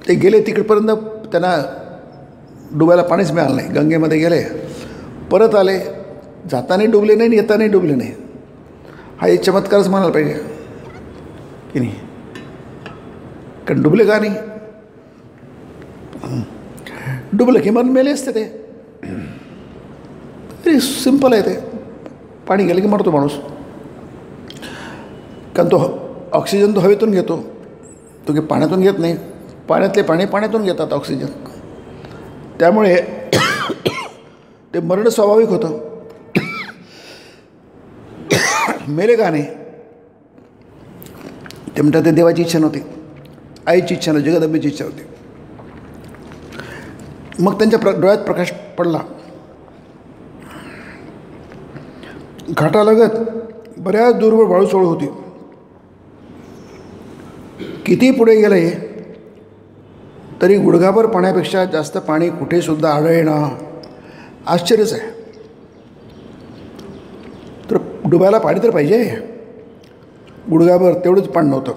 ते गेले तिकडपर्यंत, त्यांना डुबायला पाणीच मिळालं नाही. गंगेमध्ये गेले, परत आले, जातानाही डुबले नाही आणि येतानाही डुबले नाही. हा एक चमत्कारच म्हणायला पाहिजे की नाही. कारण डुबले का नाही? डुबलं की मरण मेले असते ते. तरी सिम्पल आहे ते. पाणी गेलं की मरतो माणूस. कारण तो ऑक्सिजन तो हवेतून घेतो, तो की पाण्यातून घेत नाही. पाण्यातले पाणी पाण्यातून घेतात ऑक्सिजन. त्यामुळे ते मरण स्वाभाविक होतं. मेले का नाही? ते म्हणतात ते देवाची इच्छा नव्हती, आईची इच्छा नव्हती, जगदंबेची इच्छा होती. मग त्यांच्या डोळ्यात प्रकाश पडला. घाटालगत बऱ्याच दूरवर वाळूचोळ होती. किती पुढे गेले तरी गुडघाभर पाण्यापेक्षा जास्त पाणी कुठेसुद्धा आढळणं आश्चर्यच आहे. तर डुबायला पाणी तर पाहिजे. गुडघाभर तेवढंच पाणी नव्हतं.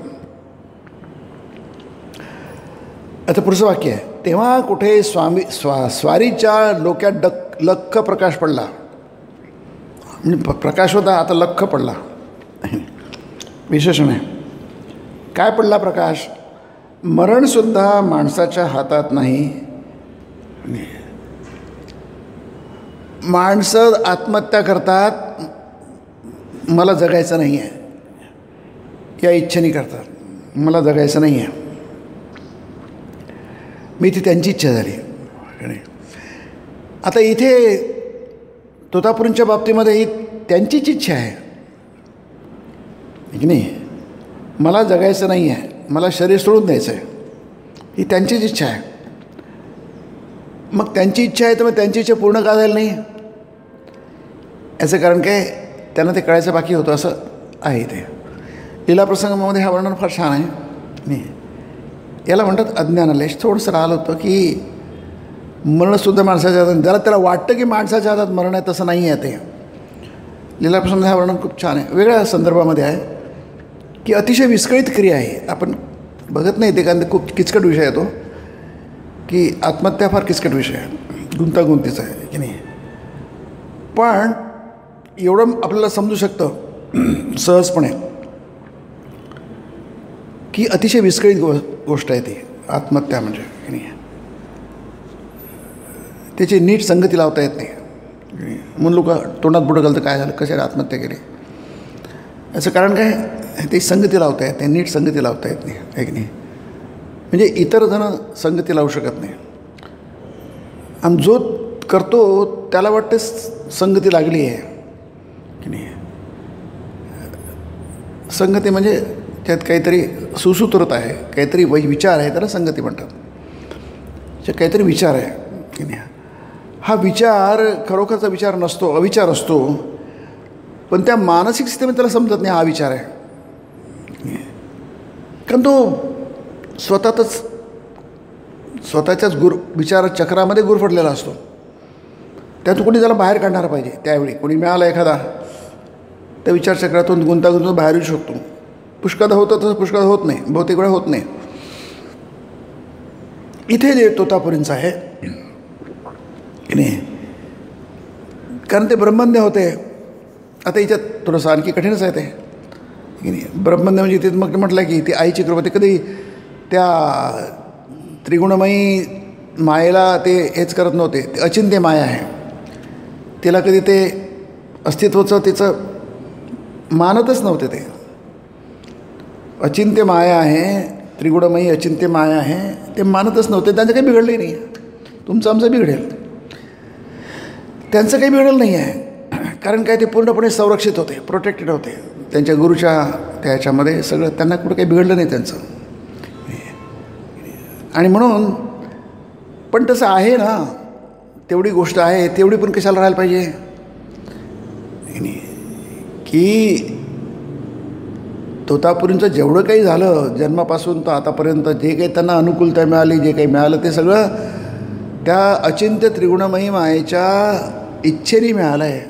आता पुढचं वाक्य आहे, तेव्हा कुठे स्वारीच्या डोक्यात लख्ख प्रकाश पडला. म्हणजे प्रकाश होता, आता लख्ख पडला. विशेषण आहे. काय पडला प्रकाश? मरणसुद्धा माणसाच्या हातात नाही. माणसं आत्महत्या करतात, मला जगायचं नाही आहे या इच्छेने करतात. मला जगायचं नाही आहे. मी ती त्यांची इच्छा झाली. आता इथे तोतापुरींच्या बाबतीमध्ये ही त्यांचीच इच्छा आहे की नाही. मला जगायचं नाही आहे, मला शरीर सोडून द्यायचं आहे, ही त्यांचीच इच्छा आहे. मग त्यांची इच्छा आहे तर मग त्यांची इच्छा पूर्ण का झाली नाही? याचं कारण काय? त्यांना ते कळायचं बाकी होतं असं आहे. ते लीला प्रसंगामध्ये हा वर्णन फार छान आहे. नाही, याला म्हणतात अज्ञानलेश. थोडंसं राहिलं होतं की मरणसुद्धा माणसाच्या हातात, ज्याला त्याला वाटतं की माणसाच्या हातात मरण आहे, तसं नाही आहे ते. लीला प्रसंग हा वर्णन खूप छान आहे. वेगळ्या संदर्भामध्ये आहे की अतिशय विस्कळीत क्रिया आहे. आपण बघत नाही ते, कारण ते खूप किचकट विषय आहे तो, की आत्महत्या फार किचकट विषय आहे, गुंतागुंतीचा आहे की नाही. पण एवढं आपल्याला समजू शकतं सहजपणे की अतिशय विस्कळीत गोष्ट आहे ती आत्महत्या म्हणजे की नाही. त्याची नीट संगती लावता येत नाही. म्हणून लोक तोंडात बुडं घालतं, काय झालं, कशाला आत्महत्या केली. याचं कारण काय? ते संगती लावता येत नाही, नीट संगती लावता येत नाही आहे की नाही. म्हणजे इतर जण संगती लावू शकत नाही. आणि जो करतो त्याला वाटते संगती लागली आहे की नाही. संगती म्हणजे त्यात काहीतरी सुसूत्रत आहे, काहीतरी विचार आहे, त्याला संगती म्हणतात. काहीतरी विचार आहे की नाही. हा विचार खरोखरचा विचार नसतो, अविचार असतो. पण त्या मानसिक स्थितीमध्ये त्याला समजत नाही हा विचार आहे. कारण तो स्वतःच्याच विचार चक्रामध्ये गुरफटलेला असतो. त्यातून कोणी त्याला बाहेर काढणार पाहिजे. त्यावेळी कोणी मिळाला एखादा, त्या विचारचक्रातून गुंतागुंत बाहेर येऊ शकतो. पुष्कळदा होतं तसं पुष्कळदा होत नाही, बहुतेक वेळा होत नाही. इथे जे तोतापुरींचं आहे की नाही, कारण ते ब्रह्मज्ञ होते. आता याच्यात थोडंसं आणखी कठीणच आहे ते की नाही. ब्रह्मज्ञ म्हणजे ते मग म्हटलं की ती आईची कृपा. ते कधी त्या त्रिगुणमयी मायेला ते हेच करत नव्हते. ते अचिंत्य माया आहे, तिला कधी ते अस्तित्वाचं तिचं मानतच नव्हते. ते अचिंत्य माया आहे, त्रिगुणमयी अचिंत्य माया आहे, ते मानतच नव्हते. त्यांचं काही बिघडलंही नाही. तुमचं आमचं बिघडेल, त्यांचं काही बिघडलं नाही आहे. कारण काय, ते पूर्णपणे संरक्षित होते, प्रोटेक्टेड होते त्यांच्या गुरुच्या त्याच्यामध्ये. सगळं त्यांना कुठं काही बिघडलं नाही त्यांचं. आणि म्हणून पण तसं आहे ना, तेवढी गोष्ट आहे, तेवढी पण कशाला राहायला पाहिजे की तोतापुरींचं जेवढं काही झालं जन्मापासून तर आतापर्यंत, जे काही त्यांना अनुकूलता मिळाली, जे काही मिळालं, ते सगळं त्या अचिंत्य त्रिगुणमयी मायेच्या इच्छेने मिळालं आहे,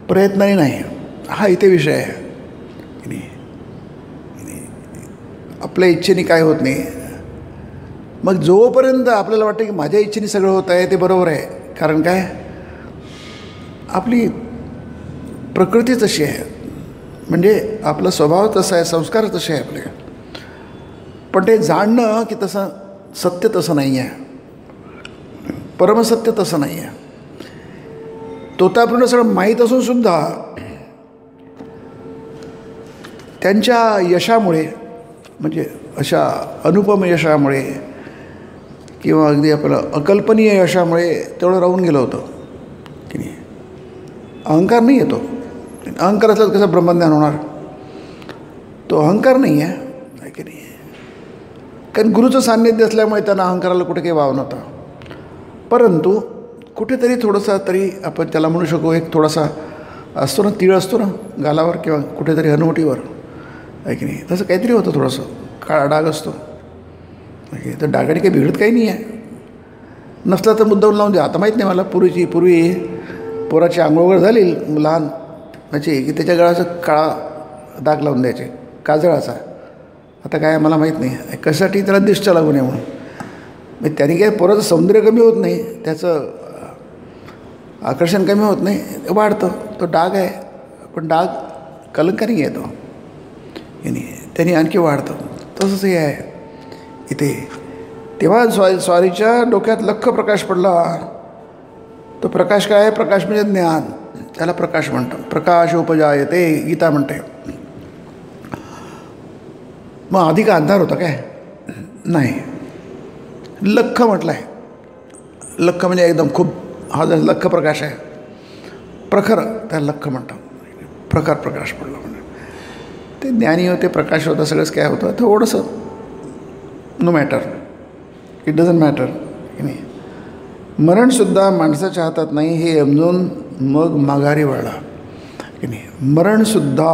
प्रयत्नाने नाही. हा इथे विषय आहे की नाही. आपल्या इच्छेने काय होत नाही. मग जोपर्यंत आपल्याला वाटतं की माझ्या इच्छेने सगळं होत आहे, ते बरोबर आहे. कारण काय, आपली प्रकृती तशी आहे, म्हणजे आपला स्वभाव तसा आहे, संस्कार तसे आहे आपले. पण ते जाणणं की तसं सत्य तसं नाही आहे, परमसत्य तसं नाही आहे. तोतापुरीला सगळं माहीत असूनसुद्धा त्यांच्या यशामुळे, म्हणजे अशा अनुपम यशामुळे किंवा अगदी आपलं अकल्पनीय यशामुळे तेवढं राहून गेलं होतं की नाही. अहंकार नाही येतो. अहंकार असला कसं ब्रह्मज्ञान होणार? तो अहंकार नाही आहे की नाही. कारण गुरुचं सान्निध्य असल्यामुळे त्यांना अहंकाराला कुठे काही वाव नव्हता. परंतु कुठेतरी थोडंसं तरी आपण त्याला म्हणू शकू, एक थोडासा असतो ना, तीळ असतो ना गालावर किंवा कुठेतरी हनुवटीवर, आहे की नाही. तसं काहीतरी होतं, थोडंसं काळा डाग असतो. तर डागाने काही बिघडत काही नाही आहे. नसला तर मुद्दाम लावून द्या. आता माहीत नाही मला, पूर्वी पोराची आंघोळ वगैरे झाली लहान त्याची की त्याच्या गळाचा काळा डाग लावून द्यायचे काजळाचा. आता काय मला माहीत नाही कशासाठी, त्याला दिष्ट लागू नये म्हणून. मग त्याने काय पोराचं सौंदर्य कमी होत नाही, त्याचं आकर्षण कमी होत नाही, वाढतं. तो डाग आहे, पण डाग कलंकाने येतो याने, त्याने आणखी वाढतं. तसंच हे आहे इथे. तेव्हा स्वारीच्या डोक्यात लख्ख प्रकाश पडला. तो प्रकाश काय आहे? प्रकाश म्हणजे ज्ञान, त्याला प्रकाश म्हणतात. प्रकाश उपजायते गीता म्हणते. मग आधी का अंधार होता काय? नाही, लख्ख म्हटलं आहे. लख्ख म्हणजे एकदम खूप, हा जर लख्ख प्रकाश आहे, प्रखर, त्याला लख्ख म्हणतात. प्रखर प्रकाश पडला म्हणजे ते ज्ञानी होते, प्रकाश होता, सगळंच काय होतं थोडंसं. No matter, it doesn't matter की नाही. मरणसुद्धा माणसाच्या हातात नाही हे समजून मग माघारी वळला की नाही. मरणसुद्धा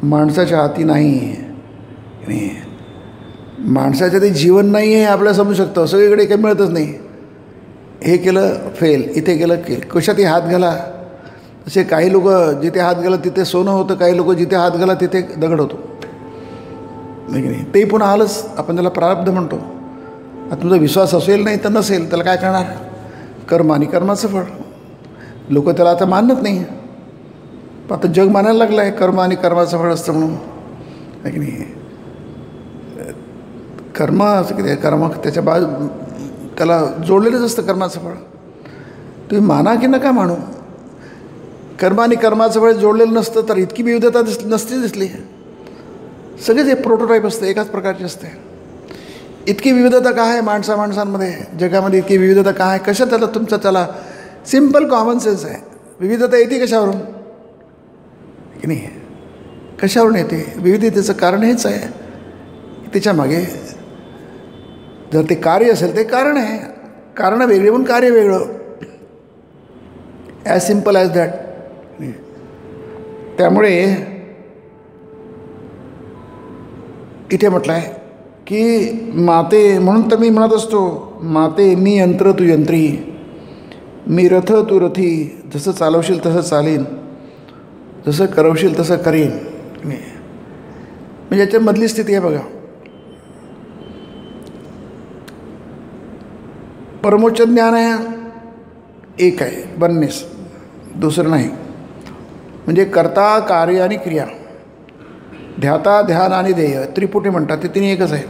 माणसाच्या हाती नाही की नाही. माणसाचं ते जीवन नाही आहे आपल्याला समजू शकतं. सगळीकडे काही मिळतच नाही. हे केलं फेल, इथे केलं केल, कशातही हात घाला. तसे काही लोक जिथे हात घाला तिथे सोनं होतं, काही लोक जिथे हात घाला तिथे दगड होतो नाही की नाही. ते पुन्हा आलंच, आपण त्याला प्रारब्ध म्हणतो. आता तुमचा विश्वास असेल नाही तर नसेल, त्याला काय करणार? कर्म आणि कर्माचं फळ. लोक त्याला आता मानत नाही. आता जग मानायला लागलं आहे कर्म आणि कर्माचं फळ असतं म्हणून, आहे की नाही. कर्म असं किती कर्म त्याच्या त्याला जोडलेलंच असतं कर्माचं फळ. तुम्ही माना की नका मानू, कर्म आणि कर्माचं फळ जोडलेलं नसतं तर इतकी विविधता नसती दिसली. सगळेच एक प्रोटोटाईप असतं, एकाच प्रकारचे असते. इतकी विविधता का आहे माणसांमध्ये, जगामध्ये इतकी विविधता का आहे? कशा त्याला त्याला सिम्पल कॉमन सेन्स आहे. विविधता येते कशावरून की नाही? कशावरून येते? विविधतेचं कारण हेच आहे. त्याच्या मागे जर ते कार्य असेल ते कारण आहे. कारणं वेगळी म्हणून कार्य वेगळं. As simple as that. त्यामुळे इथे म्हटलं आहे की माते, म्हणून तर मी म्हणत असतो, माते मी यंत्र तू यंत्री, मी रथ तू रथी, जसं चालवशील तसं चालीन, जसं करवशील तसं करीन. म्हणजे याच्यामधली स्थिती आहे बघा. परमोच्च ज्ञान आहे, एक आहे, वननेस, दुसरं नाही. म्हणजे कर्ता, कार्य आणि क्रिया, ध्याता, ध्यान आणि ध्येय, त्रिपुटी म्हणतात. ते तिन्ही एकच आहे.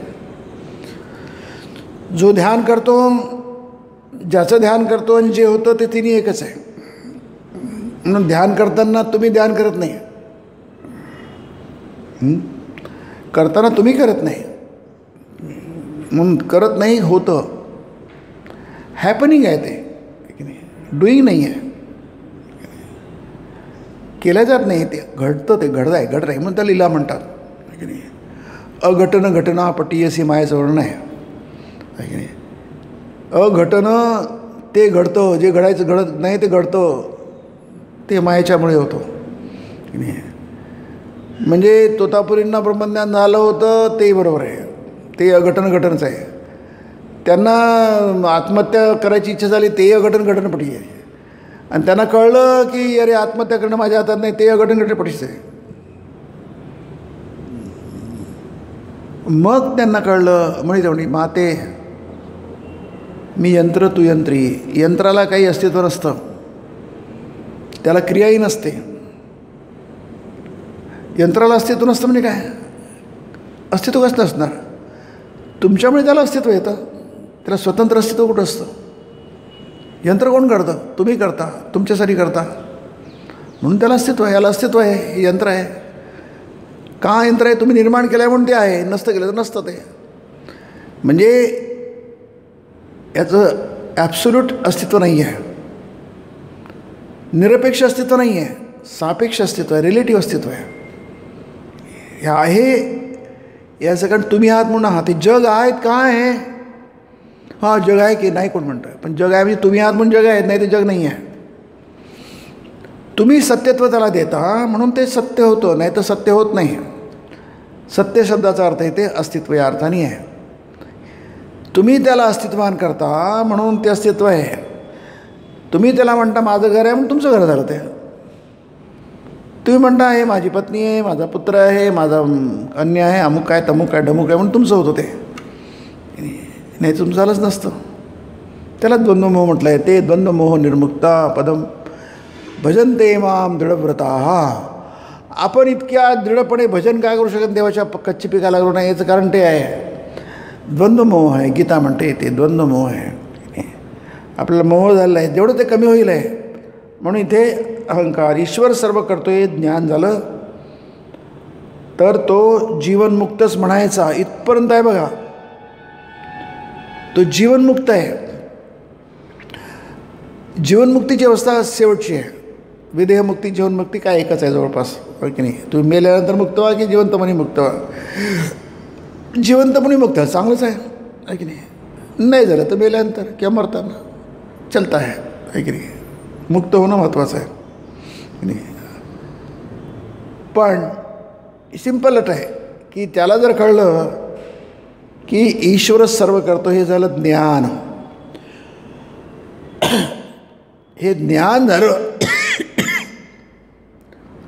जो ध्यान करतो, ज्याचं ध्यान करतो आणि जे होतं ते तिन्ही एकच आहे. म्हणून ध्यान करताना तुम्ही ध्यान करत नाही, करताना तुम्ही करत नाही, म्हणून करत नाही, होतं. हॅपनिंग आहे ते की नाही, डुईंग नाही आहे. केल्या जात नाही, ते घडतं, ते घडत आहे म्हणून त्या लीला म्हणतात की नाही. अघटन घटना पटीयसी मायाचं वर्णन आहे की नाही. अघटनं ते घडतं, जे घडायचं घडत नाही ते घडतं, ते मायेच्यामुळे होतं की नाही. म्हणजे तोतापुरींना ब्रह्मज्ञान झालं होतं तेही बरोबर आहे, ते अघटन घटनच आहे. त्यांना आत्महत्या करायची इच्छा झाली तेही अघटन घटनपटी आहे. आणि त्यांना कळलं की अरे आत्महत्या करणं माझ्या हातात नाही, ते अघटन घटनपटीच आहे. मग त्यांना कळलं, म्हणजे तेवढी माते मी यंत्र तू यंत्री. यंत्राला काही अस्तित्व नसतं, त्याला क्रियाही नसते. यंत्राला अस्तित्व नसतं म्हणजे काय? अस्तित्व कसं नसणार? तुमच्यामुळे त्याला अस्तित्व येतं. त्याला स्वतंत्र अस्तित्व कुठं असतं? यंत्र कोण करतं? तुम्ही करता, तुमच्यासाठी करता, म्हणून त्याला अस्तित्व आहे. याला अस्तित्व आहे. हे यंत्र आहे. का यंत्र आहे? तुम्ही निर्माण केलं आहे म्हणून ते आहे. नसतं केलं तर नसतं ते. म्हणजे याचं ॲब्सोल्यूट अस्तित्व नाही आहे, निरपेक्ष अस्तित्व नाही आहे, सापेक्ष अस्तित्व आहे, रिलेटिव्ह अस्तित्व आहे. हे आहे याचं कारण तुम्ही आहात म्हणून आहात. ते जग आहेत का आहे? हां, जग आहे की नाही कोण म्हणतं आहे, पण जग आहे म्हणजे तुम्ही आहात म्हणून जग आहे, नाही ते जग नाही आहे. तुम्ही सत्यत्व त्याला देता म्हणून ते सत्य होतं, नाही तर सत्य होत नाही. सत्य शब्दाचा अर्थ इथे अस्तित्व या अर्थाने आहे. तुम्ही त्याला अस्तित्ववान करता म्हणून ते अस्तित्व आहे. तुम्ही त्याला म्हणता माझं घर आहे म्हणून तुमचं घर झालं ते. तुम्ही म्हणता हे माझी पत्नी आहे, माझा पुत्र आहे, माझा कन्या आहे, अमुक आहे, तमुक आहे, ढमुक आहे म्हणून तुमचं होतं ते. नाही तुमचं झालंच नसतं. त्याला द्वंद्वमोह म्हटलं आहे. ते द्वंद्वमोह निर्मुक्ता पदम भजनते माम दृढव्रता. आपण इतक्या दृढपणे भजन काय करू शकत देवाच्या कच्ची पिका लागलो नाही? याचं कारण ते आहे द्वंद्वमोह आहे. गीता म्हणते ते द्वंद्वमोह आहे. आपल्याला मोह झालेला आहे, जेवढं ते कमी होईल आहे. म्हणून इथे अहंकार, ईश्वर सर्व करतोय ज्ञान झालं तर तो जीवनमुक्तच म्हणायचा. इथपर्यंत आहे बघा, तो जीवनमुक्त आहे. जीवनमुक्तीची अवस्था शेवटची आहे. विदेहमुक्ती जीवनमुक्ती काय एकच आहे जवळपास, हो की नाही? तुम्ही मेल्यानंतर मुक्त व्हा की जिवंतपणी मुक्त व्हा. जिवंतपणी मुक्त चांगलंच आहे की नाही? नाही झालं तर मेल्यानंतर किंवा मरताना चलता आहे की नाही? मुक्त होणं महत्त्वाचं आहे की नाही? पण सिंपल अट आहे की त्याला जर कळलं की ईश्वरच सर्व करतो, हे झालं ज्ञान. हे ज्ञान झालं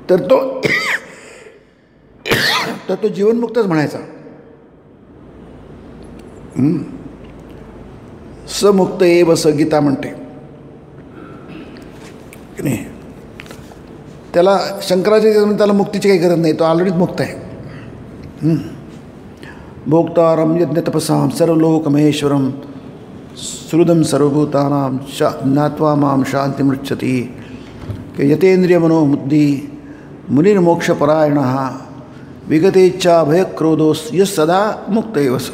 तर तो जीवनमुक्तच म्हणायचा. समुक्त एव स गीता म्हणते की नाही? त्याला शंकराचार्य त्याला मुक्तीची काही गरज नाही, तो ऑलरेडीच मुक्त आहे. भोक्तारं यज्ञतपसां सर्वलोकमहेश्वरं श्रुदं सर्वभूतानां ज्ञात्वा मां शान्तिमृच्छति. यतेन्द्रिय मनोबुद्धि मुनिर्मोक्षपरायणः विगतेच्छा भयक्रोधोस यस सदा मुक्त एव स.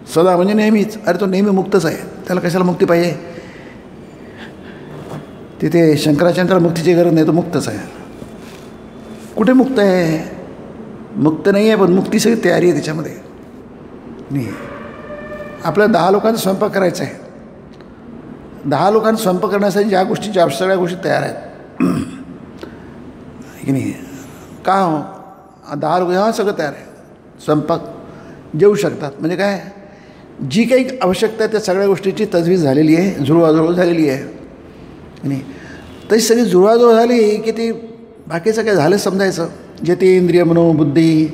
सदा म्हणजे नेहमीच. अरे तो नेहमी मुक्तच आहे, त्याला कशाला मुक्ती पाहिजे? तिथे शंकराचार्याला मुक्तीची गरज नाही, तो मुक्तच आहे. कुठे मुक्त आहे? मुक्त नाही आहे, पण मुक्ती सगळी तयारी आहे त्याच्यामध्ये. नाही, आपल्याला 10 लोकांचा स्वयंपाक करायचा आहे. 10 लोकांना स्वयंपाक करण्यासाठी ज्या गोष्टीच्या सगळ्या गोष्टी तयार आहेत की नाही? का हो 10 लोक हा सगळं तयार आहे, स्वयंपाक जेवू शकतात. म्हणजे काय, जी काही आवश्यकता आहे त्या सगळ्या गोष्टीची तजवीज झालेली आहे, जुळवाजुळव झालेली आहे की नाही? तशी सगळी जुळवाजुळव झाली की ती बाकीचं काय झालं समजायचं. जे ते इंद्रिय मनोबुद्धी,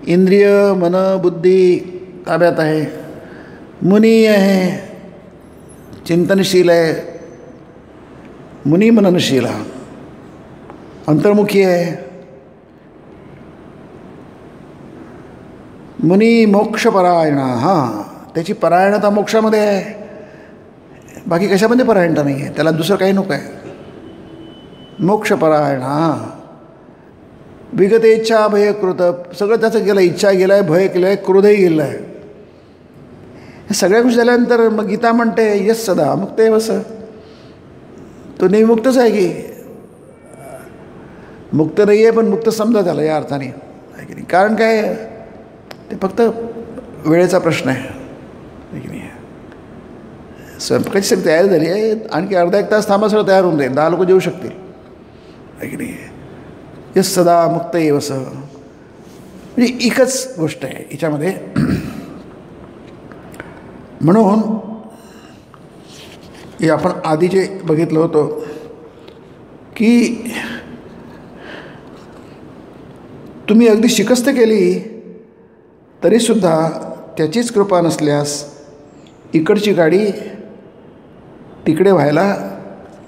इंद्रिय मन बुद्धी ताब्यात आहे. मुनी आहे, चिंतनशील आहे. मुनी मननशील, अंतर्मुखी आहे. मुनी मोक्षपरायण, हां त्याची परायणता मोक्षामध्ये आहे, बाकी कशामध्ये परायणता नाही आहे. त्याला दुसरं काही नको आहे. मोक्षपरायण. हां विगत इच्छा भय कृत, सगळं त्याचं गेलं. इच्छा गेलं आहे, भय केलं आहे, क्रोधही गेलं आहे. हे सगळ्या गोष्टी झाल्यानंतर मग गीता म्हणते यस सदा मुक्त एव स. तो नेहमी मुक्तच आहे की? मुक्त नाही आहे पण मुक्त समजा त्याला या अर्थाने आहे की नाही? कारण काय, ते फक्त वेळेचा प्रश्न आहे की नाही? स्वयंपाकाची सगळी तयारी झाली आहे, आणखी अर्धा एक तास थांबा सगळं तयार होऊन जाईल, 10 लोक जेवू शकतील आहे की नाही? यस सदा मुक्त एव स. म्हणजे एकच गोष्ट आहे याच्यामध्ये. म्हणून हे आपण आधी जे बघितलं होतं की तुम्ही अगदी शिकस्त केली तरीसुद्धा त्याचीच कृपा नसल्यास इकडची गाडी तिकडे व्हायला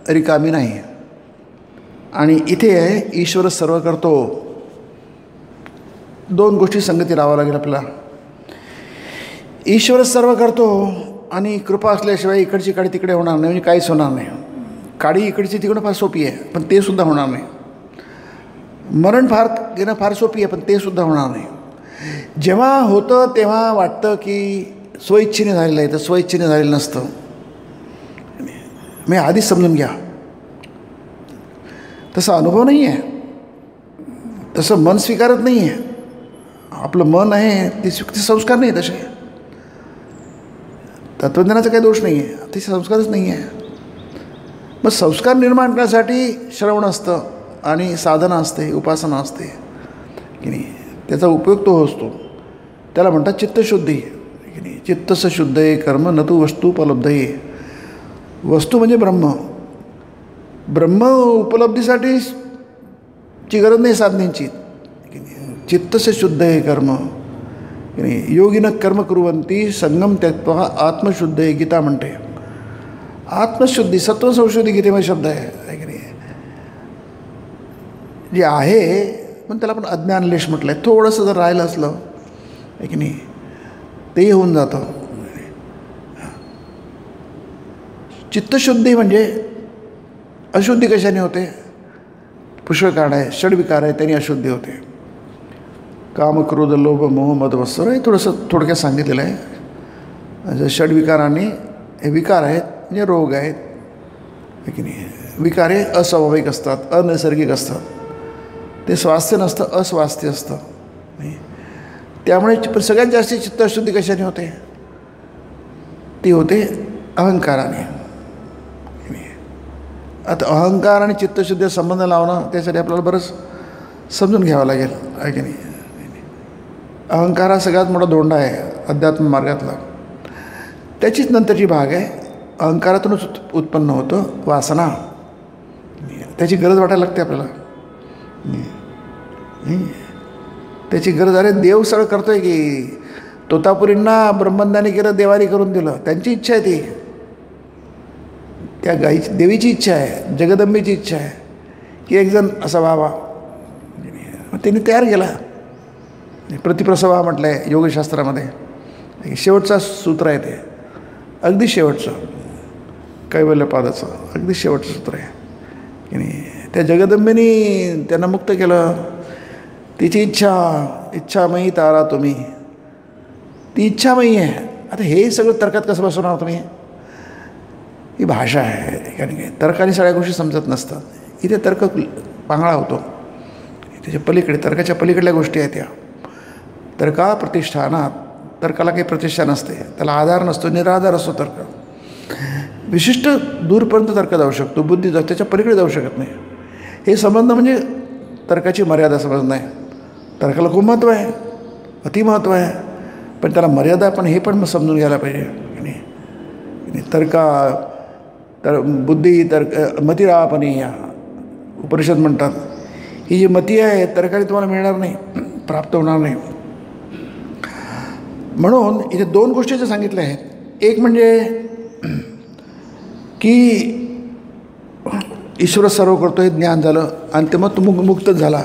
रिकामी नाही. आणि इथे आहे ईश्वर सर्व करतो. दोन गोष्टी संगती लावावं लागेल आपल्याला. ईश्वर सर्व करतो आणि कृपा असल्याशिवाय इकडची काडी तिकडे होणार नाही, म्हणजे काहीच होणार नाही. काडी इकडची तिकडं फार सोपी आहे, पण ते सुद्धा होणार नाही. मरण घेणं फार सोपी आहे, पण ते सुद्धा होणार नाही. जेव्हा होतं तेव्हा वाटतं की स्वइच्छेने झालेलं आहे, तर स्वइच्छेने झालेलं नसतं. मी आधीच समजून घ्या. तसा अनुभव नाही आहे, तसं मन स्वीकारत नाही आहे. आपलं मन आहे ते संस्कार नाही तसे. तत्त्वज्ञानाचा काही दोष नाही आहे, ते संस्कारच नाही आहे. मग संस्कार निर्माण करण्यासाठी श्रवण असतं आणि साधना असते, उपासना असते की नाही. त्याचा उपयोग तो असतो. त्याला म्हणतात चित्तशुद्धी की नाही. चित्तस शुद्ध आहे कर्म न तू वस्तू उपलब्ध आहे. वस्तू म्हणजे ब्रह्म. ब्रह्म उपलब्धीसाठी ची गरज नाही साधनेची. चित्तस शुद्ध आहे कर्म की नाही. योगिन कर्म कुर्वन्ति संगम त्यक्त्वा आत्मशुद्ध आहे गीता म्हणते. आत्मशुद्धी सत्वसंशुद्धी गीतेमध्ये शब्द आहे की नाही. जे आहे पण त्याला पण अज्ञानलेश म्हटलं आहे. थोडंसं जर राहिलं असलं आहे की नाही तेही होऊन जातं. चित्तशुद्धी म्हणजे अशुद्धी कशाने होते. पुष्कळ कारण आहे. षड्विकार आहे, त्यांनी अशुद्धी होते. काम क्रोध लोभ मोह मद मत्सर हे थोडंसं थोडक्यात सांगितलेलं आहे. षड्विकारांनी हे विकार आहेत म्हणजे रोग आहेत की नाही. विकार हे अस्वाभाविक असतात, अनैसर्गिक असतात. ते स्वास्थ्य नसतं, अस्वास्थ्य असतं. त्यामुळे सगळ्यात जास्त चित्तशुद्धी कशाने होते. ती होते अहंकाराने. आता अहंकार आणि चित्तशुद्धीचा संबंध लावणं त्यासाठी आपल्याला बरंच समजून घ्यावं लागेल आहे की नाही. अहंकार हा सगळ्यात मोठा धोंडा आहे अध्यात्म मार्गातला. त्याचीच नंतरची भाग आहे. अहंकारातूनच उत्पन्न होतं वासना. त्याची गरज वाटायला लागते आपल्याला. त्याची गरज. अरे देव सगळं करतो आहे की. तोतापुरींना ब्रह्मज्ञानी केलं, देवानी करून दिलं. त्यांची इच्छा आहे ती. त्या गाईची देवीची इच्छा आहे, जगदंबेची इच्छा आहे की एकजण असा व्हावा. त्यांनी तयार केला. प्रतिप्रसवा म्हटलं आहे योगशास्त्रामध्ये. शेवटचा सूत्र आहे ते, अगदी शेवटचं कैवल्यपादाचं अगदी शेवटचं सूत्र आहे की नाही. त्या जगदंबेनी त्यांना मुक्त केलं. तिची इच्छामयी तारा तुम्ही. ती इच्छामयी आहे. आता हे सगळं तर्कात कसं बसवणार तुम्ही. ही भाषा आहे. कारण की तर्काने सगळ्या गोष्टी समजत नसतात. इथे तर्क पांगळा होतो. त्याच्या पलीकडे तर्काच्या पलीकडल्या गोष्टी आहेत त्या. तर्का प्रतिष्ठानात. तर्काला काही प्रतिष्ठा नसते, त्याला आधार नसतो, निराधार असतो तर्क. विशिष्ट दूरपर्यंत तर्क जाऊ शकतो, बुद्धी त्याच्या पलीकडे जाऊ शकत नाही. हे संबंध म्हणजे तर्काची मर्यादा समजणं आहे. तर्काला खूप महत्त्व आहे, अतिमहत्त्व आहे, पण त्याला मर्यादा पण हे पण समजून घ्यायला पाहिजे की नाही. तर बुद्धी तर्क मतिरापणे या उपनिषद म्हणतात. ही जी मती आहे तर्काने तुम्हाला मिळणार नाही, प्राप्त होणार नाही. म्हणून इथे दोन गोष्टी सांगितल्या आहेत. एक म्हणजे की ईश्वर सर्व करतो हे ज्ञान झालं आणि ते मग तो मुक्तच झाला.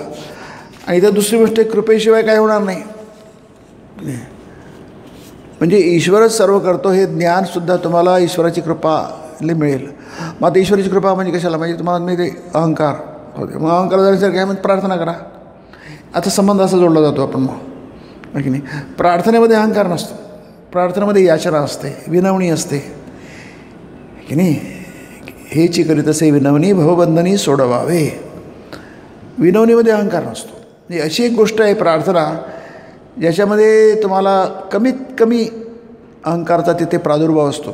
आणि इथं दुसरी गोष्ट कृपेशिवाय काय होणार नाही. म्हणजे ईश्वरच सर्व करतो हे ज्ञानसुद्धा तुम्हाला ईश्वराची कृपा मिळेल. मग आता ईश्वराची कृपा म्हणजे कशाला, म्हणजे तुम्हाला मी ते अहंकार होते. मग अहंकार झाल्यासारखं काय म्हणजे प्रार्थना करा. आता संबंध असा जोडला जातो आपण मग की नाही. प्रार्थनेमध्ये अहंकार नसतो. प्रार्थनेमध्ये याचना असते, विनवणी असते की नाही. हेची करीत असे विनवणी भवबंधनी सोडवावे. विनवणीमध्ये अहंकार नसतो. म्हणजे अशी एक गोष्ट आहे प्रार्थना ज्याच्यामध्ये तुम्हाला कमीत कमी अहंकाराचा तिथे प्रादुर्भाव असतो,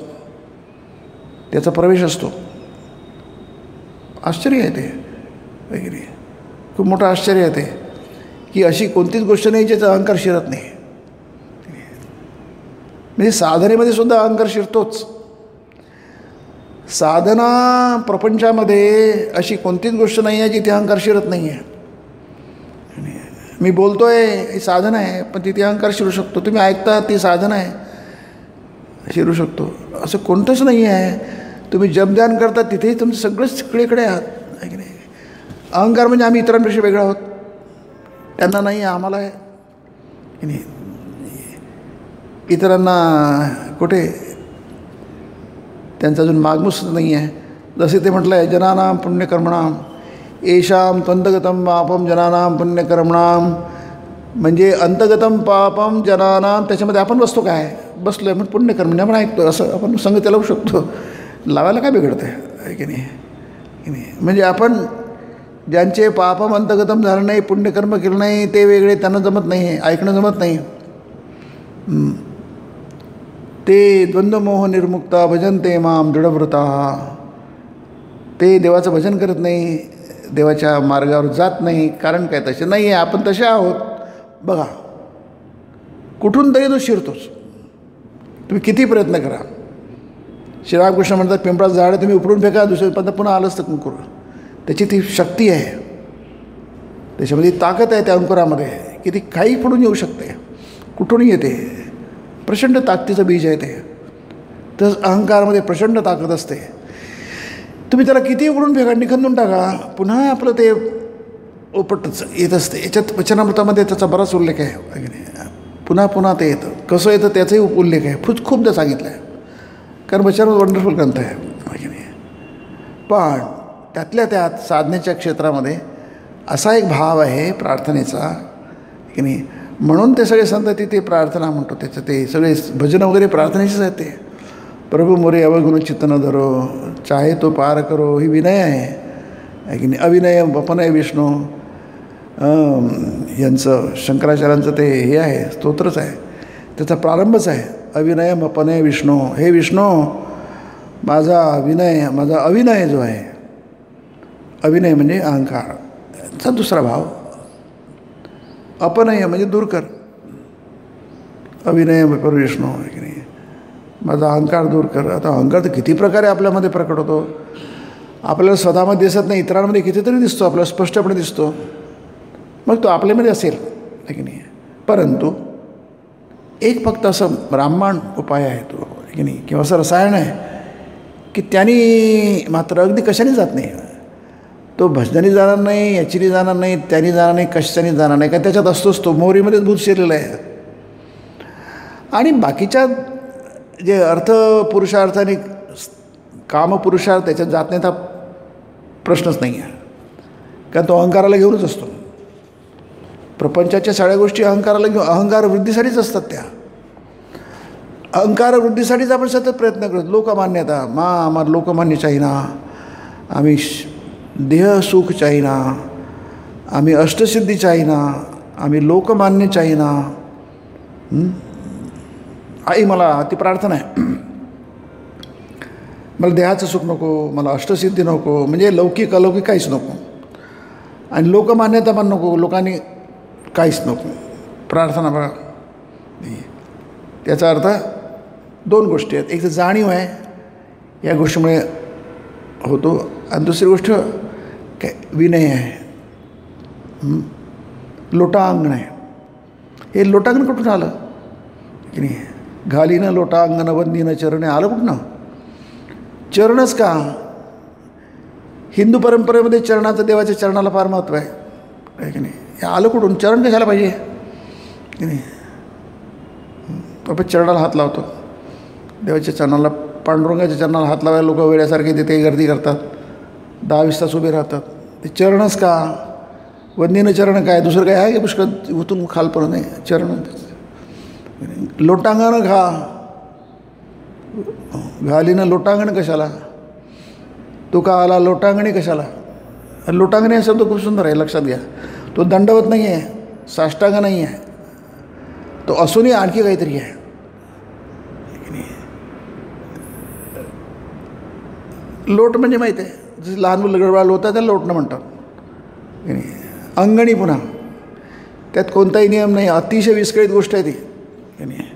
त्याचा प्रवेश असतो. आश्चर्य आहे ते वगैरे. खूप मोठं आश्चर्य आहे ते की अशी कोणतीच गोष्ट नाही ज्याचा अहंकार शिरत नाही. म्हणजे साधनेमध्ये सुद्धा अहंकार शिरतोच. साधना प्रपंचामध्ये अशी कोणतीच गोष्ट नाही आहे जिथे अहंकार शिरत नाही आहे. मी बोलतो आहे ही साधना आहे, पण तिथे अहंकार शिरू शकतो. तुम्ही ऐकता ती साधना आहे, शिरू शकतो. असं कोणतंच नाही आहे. तुम्ही जपध्यान करता तिथेही तुमचं सगळंच सगळीकडे आहात, आहे की नाही. अहंकार म्हणजे आम्ही इतरांपेक्षा वेगळा आहोत, त्यांना नाही आहे, आम्हाला आहे की नाही. इतरांना कुठे त्यांचा अजून मागमूस नाही आहे. जसे ते म्हटलं आहे, जनानाम पुण्यकर्मणाम येषाम त्वंतगतम पापम जनानाम पुण्यकर्मणाम, म्हणजे अंतगतम पापम जनानाम, त्याच्यामध्ये आपण बसतो काय, बसलो आहे म्हणून पुण्यकर्म आपण ऐकतो, असं आपण संगती लावू शकतो. लावायला काय बिघडतं आहे की नाही. म्हणजे आपण ज्यांचे पापम अंतगतम झालं नाही, पुण्यकर्म केलं नाही, ते वेगळे, त्यांना जमत नाही, ऐकणं जमत नाही. ते द्वंद्वमोह निर्मुक्ता भजन्ते माम दृढव्रता, ते देवाचं भजन करत नाही, देवाच्या मार्गावर जात नाही. कारण काय, तसे नाही आहे, आपण तसे आहोत. बघा कुठून तरी तो शिरतोच, तुम्ही किती प्रयत्न करा. श्रीरामकृष्ण म्हणतात, पिंपळाचं झाड तुम्ही उपडून फेका, दुसऱ्या पुन्हा आलंच तर अंकुर. त्याची ती शक्ती आहे, त्याच्यामध्ये ताकद आहे त्या अंकुरामध्ये, की ती काही पडून येऊ शकते, कुठूनही येते. प्रचंड ताकदीचं बीज आहे ते. तर अहंकारामध्ये प्रचंड ताकद असते. तुम्ही त्याला किती उघडून फेका, निखंदून टाका, पुन्हा आपलं ते ओपटच येत असते. याच्यात वचनामृतामध्ये त्याचा बराच उल्लेख आहे. पुन्हा पुन्हा ते येतं. कसं येतं त्याचाही उल्लेख आहे, खूपदा सांगितलं आहे, कारण वचनामृत वंडरफुल ग्रंथ आहे. पण त्यातल्या त्यात साधनेच्या क्षेत्रामध्ये असा एक भाव आहे प्रार्थनेचा की नाही. म्हणून ते सगळे संत तिथे प्रार्थना म्हणतो, त्याचं ते सगळे भजनं वगैरे प्रार्थनेचेच आहेत ते. प्रभू मोरे अवगुण चित्त न धरो, चाहे तो पार करो, ही विनय आहे की नाही. अविनय अपनय विष्णू यांचं शंकराचार्यांचं ते हे आहे, स्तोत्रच आहे, त्याचा प्रारंभच आहे. अविनय अपनय विष्णू, हे विष्णू माझा विनय, माझा अविनय जो आहे, अविनय म्हणजे अहंकारचा दुसरा भाव, अपनय म्हणजे दूर कर. अविनय पर विष्णू आहे की नाही, माझा अहंकार दूर कर. आता अहंकार तर किती प्रकारे आपल्यामध्ये प्रकट होतो. आपल्याला स्वतःमध्ये दिसत नाही, इतरांमध्ये कितीतरी दिसतो, आपल्याला स्पष्टपणे दिसतो. मग तो आपल्यामध्ये असेल की नाही. परंतु एक फक्त असं ब्राह्मण उपाय आहे तो की नाही, किंवा असं रसायन आहे की त्यांनी मात्र अगदी कशाने जात नाही. तो भजनाने जाणार नाही, याचीने जाणार नाही, त्याने जाणार नाही, कशाने जाणार नाही, का त्याच्यात असतोच तो, मोहरीमध्येच भूत शिरलेला आहे. आणि बाकीच्या जे अर्थ पुरुषार्थ आणि कामपुरुषार्थ त्याच्यात जात नाही, हा प्रश्नच नाही आहे. कारण तो अहंकाराला घेऊनच असतो. प्रपंचाच्या सगळ्या गोष्टी अहंकाराला घेऊन, अहंकार वृद्धीसाठीच असतात. त्या अहंकार वृद्धीसाठीच आपण सतत प्रयत्न करतो. लोकमान्यता, आम्हाला लोकमान्य चाहिना, आम्ही देह सुख चाहिना, आम्ही अष्टसिद्धी चाहिना, आम्ही लोकमान्य चाहिना. आई मला ती प्रार्थना आहे, मला देहाचं सुख नको, मला अष्टसिद्धी नको, म्हणजे लौकिक अलौकिक काहीच नको, आणि लोकमान्यता पण नको, लोकांनी काहीच नको. प्रार्थना बघा, त्याचा अर्थ दोन गोष्टी आहेत. एक तर जाणीव आहे या गोष्टीमुळे होतो, आणि दुसरी गोष्ट काय, विनय आहे, लोटांगण आहे. हे लोटांगण कुठून आलं की नाही. घालीनं लोटांगण वंदीनं चरणे, आलं कुठनं. चरणच का, हिंदू परंपरेमध्ये चरणाचं, देवाच्या चरणाला फार महत्त्व आहे की नाही. हे आलं कुठून, चरण कशाला पाहिजे की नाही. आपण चरणाला हात लावतो, देवाच्या चरणाला, पांडुरंगाच्या चरणाला हात लावायला लोक वेड्यासारखे तिथे गर्दी करतात, 10-20 तास उभे राहतात. ते चरणच का, वंदीनं चरण काय, दुसरं काय आहे की पुष्कळ उतून खालपर्यंत नाही, चरण. लोटांगण घालीनं लोटांगण कशाला, तो का आला लोटांगणी कशाला. लोटांगणी हा शब्द खूप सुंदर आहे, लक्षात घ्या. तो दंडवत नाही आहे, साष्टांग नाही आहे, तो असूनही आणखी काहीतरी आहे. लोट म्हणजे माहीत आहे, जसं लहान मुलं गडबड होतात त्याला लोटणं म्हणतात की नाही. अंगणी पुन्हा, त्यात कोणताही नियम नाही, अतिशय विस्कळीत गोष्ट आहे ती की नाही.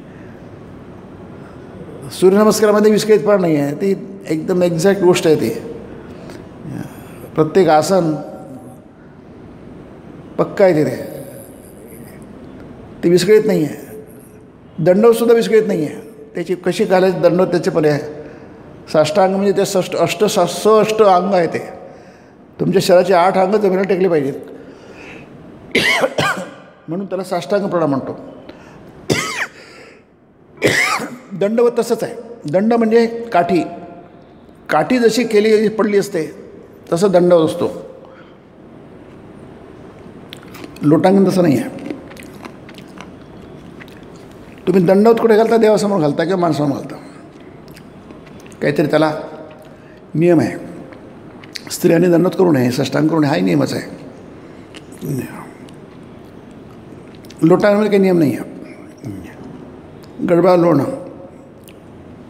सूर्यनमस्कारामध्ये विस्कळीतपणा नाही आहे, ती एकदम एक्झॅक्ट गोष्ट आहे ती. प्रत्येक आसन पक्का आहे तिथे, ती विस्कळीत नाही आहे. दंडवतसुद्धा विस्कळीत नाही आहे, त्याची कशी घालायची दंडवत त्याचे पण आहे, साष्टांग म्हणजे ते अष्ट अंग आहे ते. तुमच्या शरीराचे 8 अंग जमिनीला टेकले पाहिजेत, म्हणून त्याला साष्टांग प्रणाम म्हणतो. दंडवत तसंच आहे. दंड म्हणजे काठी जशी केली पडली असते तसं दंडवत असतो. लोटांगण तसं नाही आहे. तुम्ही दंडवत कुठे घालता? देवासमोर घालता किंवा माणसासमोर घालता. काहीतरी त्याला नियम आहे. स्त्रियांनी दंडवत करू नये, साष्टांग करू नये, हाही नियमच आहे. लोटांगणमध्ये काही नियम नाही आहे. गडबा लोणं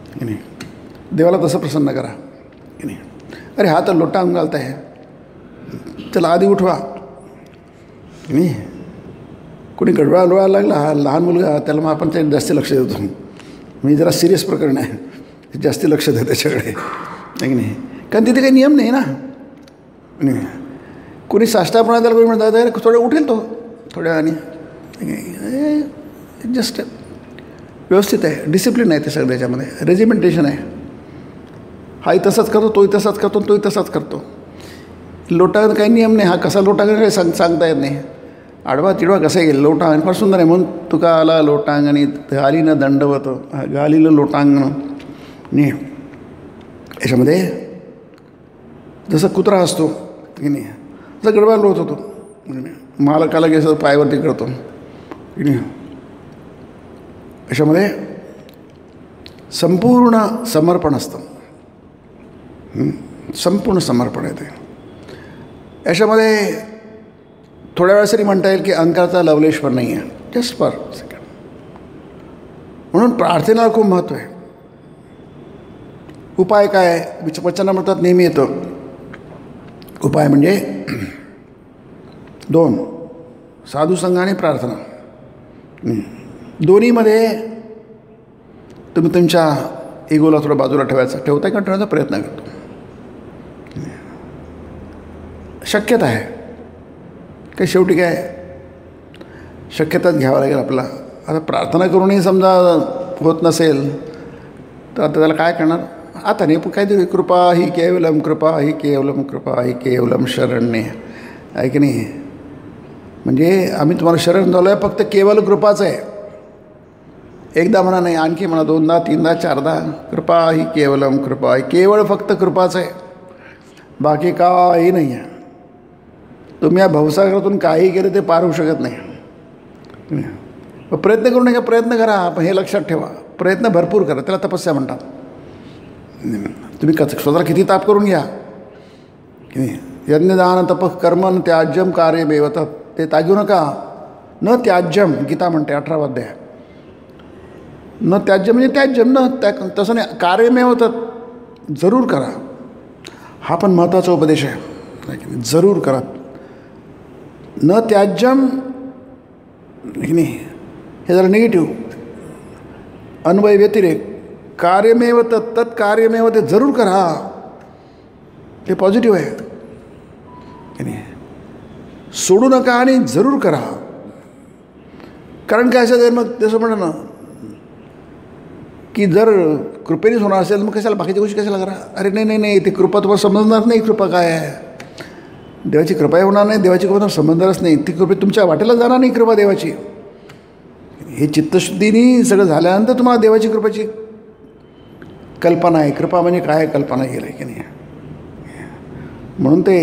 की नाही, देवाला तसं प्रसन्न करा की नाही. अरे हा तर लोटा आणून घालत आहे, त्याला आधी उठवा की नाही. कोणी गडबा लोळायला लागला, हा लहान मुलगा, त्याला मग आपण ते जास्त लक्ष देतो. मी जरा सिरियस प्रकरण आहे, जास्त लक्ष देतो त्याच्याकडे की नाही. कारण तिथे काही नियम नाही ना. नाही कोणी साष्टांग त्याला कोणी म्हणतात थोडं उठेल तो थोड्या वेळाने. जस्ट व्यवस्थित आहे, डिसिप्लिन आहे ते सगळं. त्याच्यामध्ये रेजिमेंटेशन आहे. हाही तसाच करतो, तोही तसाच करतो, तोही तसाच करतो. लोटांगण काही नियम नाही. हा कसा लोटांगण काही सांगता येत नाही. आडवा तिडवा कसा येईल. लोटांगण फार सुंदर आहे. म्हणून तुका आला लोटांगणी घालीनं दंडवत घालीलं लोटांगण. नाही याच्यामध्ये जसं कुत्रा असतो की नाही, जसं गडबा लोट होतो, मालकाला गेलं पायावरती करतो की नाही. याच्यामध्ये संपूर्ण समर्पण असतं. संपूर्ण समर्पण आहे ते. याच्यामध्ये थोड्या वेळासाठी म्हणता येईल की अहंकारचा लवलेश पण नाही आहे. Just for second. म्हणून प्रार्थनेला खूप महत्त्व आहे. उपाय काय? वचनामृतात नेहमी येतं. उपाय म्हणजे 2 साधुसंग आणि प्रार्थना. दोन्हीमध्ये तुम्ही तुमच्या इगोला थोडं बाजूला ठेवता का ठेवण्याचा प्रयत्न करतो. शक्यता आहे काही, शेवटी काय शक्यताच घ्यावं लागेल आपला. आता प्रार्थना करूनही समजा होत नसेल तर आता त्याला काय करणार? आता नाही पण काहीतरी कृपा ही केवलम कृपा ही केवलम कृपा ही केवलम शरण्य आहे की नाही. म्हणजे आम्ही तुम्हाला शरण झालो आहे, फक्त केवल कृपाच आहे. एकदा म्हणा नाही, आणखी म्हणा, 2दा 3दा 4दा. कृपा ही केवलम कृपा ही, केवळ फक्त कृपाच आहे, बाकी काही नाही आहे. तुम्ही या भवसागरातून काही केलं ते पार होऊ शकत नाही. प्रयत्न करू नका, प्रयत्न करा, पण हे लक्षात ठेवा, प्रयत्न भरपूर करा. त्याला तपस्या म्हणतात. तुम्ही स्वतःला किती ताप करून घ्या की नाही. यज्ञदान तप कर्म त्याज्यम कार्य बेवतात, ते त्यागू नका. न त्याज्यम गीता म्हणते 18वा अध्याय. न त्याज्य म्हणजे त्याज्यम न तसं नाही, कार्यमेव होतात, जरूर करा. हा पण महत्त्वाचा उपदेश आहे की नाही. जरूर करा. न त्याज्यम की नाही, हे जरा निगेटिव्ह. अन्वय व्यतिरेक. कार्यमेव तत्कार्यमेव, ते जरूर करा, ते पॉझिटिव्ह आहे की नाही. सोडू नका आणि जरूर करा. कारण काय असेल मग तसं म्हणा ना की जर कृपेनेच होणार असेल मग कशाला बाकीच्या गोष्टी कशाला करा. अरे नाही नाही नाही, ती कृपा तुम्हाला समजणार नाही. कृपा काय आहे? देवाची कृपाही होणार नाही, देवाची कृपा समजणारच नाही. ती कृपा तुमच्या वाटेला जाणार नाही. कृपा देवाची हे चित्तशुद्धीने सगळं झाल्यानंतर तुम्हाला देवाची कृपेची कल्पना आहे. कृपा म्हणजे काय कल्पना केलं आहे की नाही. म्हणून ते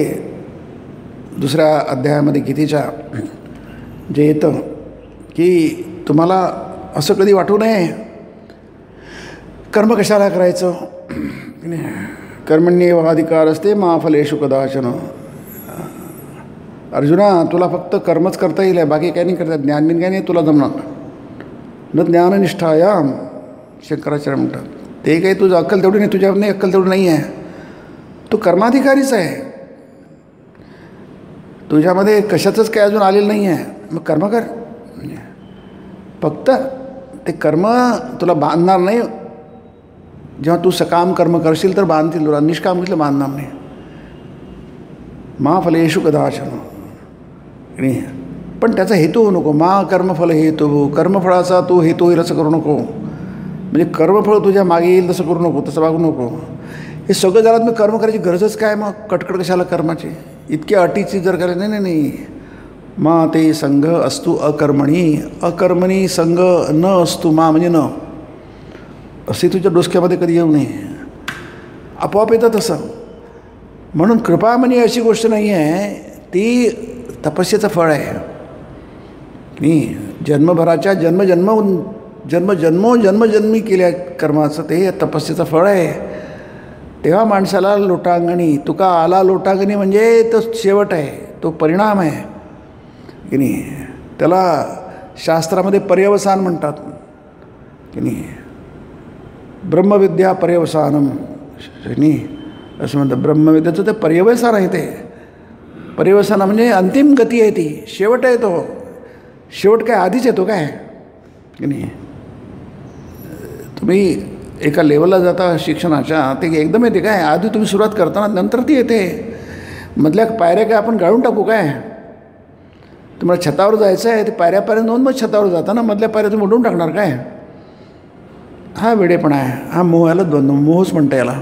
2ऱ्या अध्यायामध्ये गीतेच्या जे येतं की तुम्हाला असं कधी वाटू नये कर्म कशाला करायचं. कर्मण्येव अधिकार असते मा फलेषु कदाचन. अर्जुना, तुला फक्त कर्मच करता येईल आहे, बाकी काही नाही करता. ज्ञान बिन काही नाही तुला जमणार. न ज्ञाननिष्ठायाम शंकराचार्य म्हणतात. ते काही तुझं अक्कल तेवढी नाही, तुझ्या नाही अक्कल तेवढी नाही आहे. तू कर्माधिकारीच आहे. तुझ्यामध्ये कशाचंच काही अजून आलेलं नाही आहे. मग कर्म कर. फक्त ते कर्म तुला बांधणार नाही. जेव्हा तू सकाम कर्म करशील तर बांधतील तुला, निष्काम केलं बांधणार नाही. मा फलेषु कदाचन. पण त्याचा हेतू होऊ नको. मा कर्मफल हेतू, कर्मफळाचा तू हेतू हिरच करू नको. म्हणजे कर्मफळ तुझ्या मागे येईल तसं करू नको, तसं वागू नको. हे सगळं झालं मी कर्म करायची गरजच काय मग? कटकट कशाला कर्माची? इतक्या अटीची जर करायची नाही नाही नाही. मा ते संघ असतू अकर्मणी, अकर्मणी संघ न असतू मा म्हणजे न, असे तुझ्या डोसक्यामध्ये कधी येऊ नये. आपोआप येतं तसं. म्हणून कृपा म्हणजे अशी गोष्ट नाही आहे, ती तपस्येचं फळ आहे. नाही, जन्मभराच्या जन्मोजन्मी केल्या कर्माचं ते तपस्येचं फळ आहे. तेव्हा माणसाला लोटांगणी, तुका आला लोटांगणी म्हणजे तो शेवट आहे, तो परिणाम आहे की नाही. त्याला शास्त्रामध्ये पर्यवसान म्हणतात की नाही, ब्रह्मविद्या पर्यवसानम नाही असं म्हणतात. ब्रह्मविद्याचं ते पर्यवसान आहे. ते पर्यवसान म्हणजे अंतिम गती आहे, ती शेवट आहे. तो शेवट काय आधीच येतो काय की नाही. तुम्ही एका लेवलला जाता शिक्षणाच्या, ते एकदम येते काय? आधी तुम्ही सुरुवात करताना नंतर ती येते. मधल्या पायऱ्या काय आपण गाळून टाकू काय? तुम्हाला छतावर जायचं आहे, ते पायऱ्यापर्यंत जाऊन मग छतावर जाताना मधल्या पायऱ्या तुम्ही उडून टाकणार काय? हा वेडेपणा आहे, हा मोहाला मोहच म्हणता याला.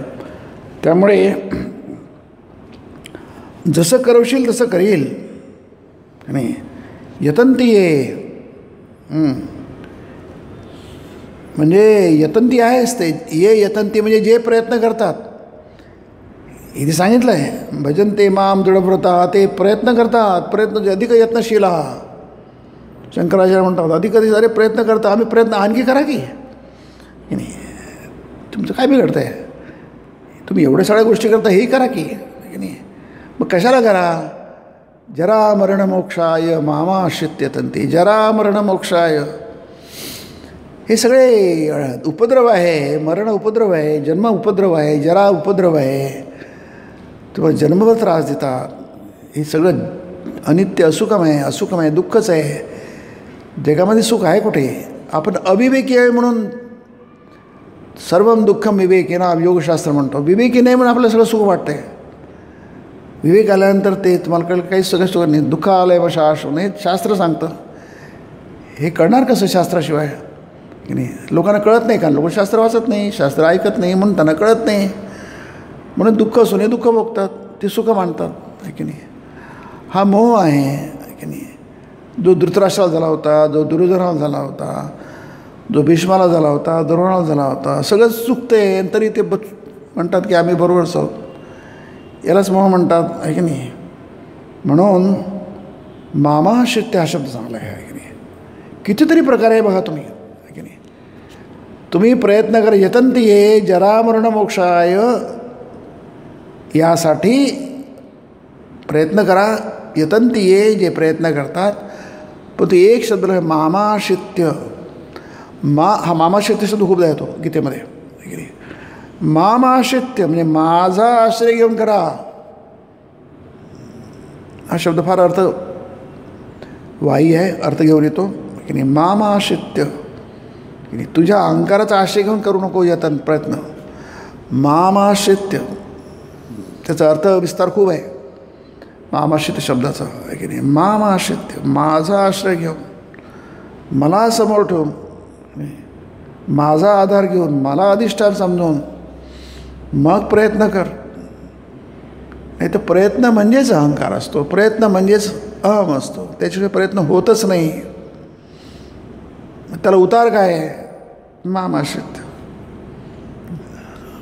त्यामुळे जसं करवशील तसं करील नाही. यतंती ये म्हणजे यतंती आहेच ते. ये यतंती म्हणजे जे प्रयत्न करतात. इथे सांगितलं आहे भजनते माम दृढव्रता, ते प्रयत्न करतात. प्रयत्न अधिक यत्नशीला, शंकराचार्य म्हणतात अधिक अधिक अरे प्रयत्न करता. आम्ही प्रयत्न आणखी करा की नाही. तुमचं काय बिघडतं आहे? तुम्ही एवढ्या सगळ्या गोष्टी करता, हेही करा की नाही. मग कशाला करा? जरा मरण मोक्षाय मामाश्रित यतन्ते. जरा मरण मोक्षाय, हे सगळे उपद्रव आहे. मरण उपद्रव आहे, जन्म उपद्रव आहे, जरा उपद्रव आहे. तुम्हाला जन्मभर त्रास देतात. हे सगळं अनित्य असुखम आहे, दुःखच आहे. जगामध्ये सुख आहे कुठे? आपण अविवेकी आहे म्हणून सर्वम दुःखम विवेकेना योगशास्त्र म्हणतो. विवेकी नाही म्हणून आपल्याला सगळं सुख वाटतंय. विवेक आल्यानंतर ते तुम्हाला कळलं काही सगळं सुख नाही. दुःख आलं आहे व शाश्वत नाही, शास्त्र सांगतं. हे कळणार कसं शास्त्राशिवाय की नाही. लोकांना कळत नाही, कारण लोक शास्त्र वाचत नाही, शास्त्र ऐकत नाही, म्हणून त्यांना कळत नाही. म्हणून दुःख असून हे दुःख भोगतात, ते सुख मानतात की नाही. हा मोह आहे की नाही. जो धृतराष्ट्राला झाला होता, जो दुर्योधनाला झाला होता, जो भीष्माला झाला होता, द्रोणाला झाला होता, सगळंच चुकते तरी ते म्हणतात की आम्ही बरोबरच आहोत. यालाच मोह म्हणतात आहे की नाही. म्हणून मामाश्रित्य हा शब्द चांगला आहे की नाही. कितीतरी प्रकार आहे बघा तुम्ही की नाही. तुम्ही प्रयत्न करा. यतंती ये जरा मरण मोक्षाय, यासाठी प्रयत्न करा. यतंती ये, जे प्रयत्न करतात. पण तो एक शब्द आहे मामाश्रित्य. हा मामाश्रित्य शब्द खूपदा येतो गीतेमध्ये की नाही. मामाश्रित्य म्हणजे माझा आश्रय घेऊन करा. हा शब्द फार अर्थ वाई आहे, अर्थ घेऊन येतो की नाही. मामाश्रित्य की नाही, तुझ्या अहंकाराचा आश्रय घेऊन करू नको यतन प्रयत्न. मामाश्रित्य त्याचा अर्थ विस्तार खूप आहे मामाश्रित्य शब्दाचा आहे की नाही. मामाश्रित्य, माझा आश्रय घेऊन, मला समोर ठेवून, माझा आधार घेऊन, मला अधिष्ठान समजून मग प्रयत्न कर. नाही तर प्रयत्न म्हणजेच अहंकार असतो, प्रयत्न म्हणजेच अहम असतो. त्याच्याशिवाय प्रयत्न होतच नाही. त्याला उतार काय आहे? मामाश्रित्य,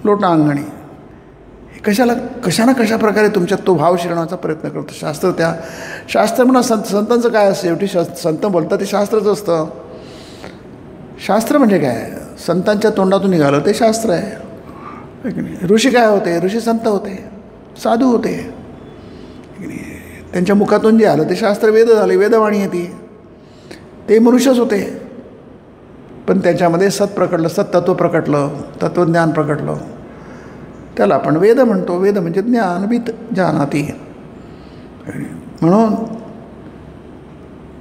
लोटांगणी. कशाला कशा प्रकारे तुमच्यात तो भाव शिरण्याचा प्रयत्न करतो शास्त्र. शास्त्र म्हणा संतांचं काय असतं? शेवटी संत बोलतात ते शास्त्रच असतं. शास्त्र म्हणजे काय? संतांच्या तोंडातून निघालं ते शास्त्र आहे. ऋषी काय होते? ऋषी संत होते, साधू होते. त्यांच्या मुखातून जे आलं ते शास्त्र वेद झाले, वेदवाणी येते. ते मनुष्यच होते, पण त्याच्यामध्ये सत प्रकटलं, सत्तत्व प्रकटलं, तत्त्वज्ञान प्रकटलं. त्याला आपण वेद म्हणतो. वेद म्हणजे ज्ञान, वित जानाती. म्हणून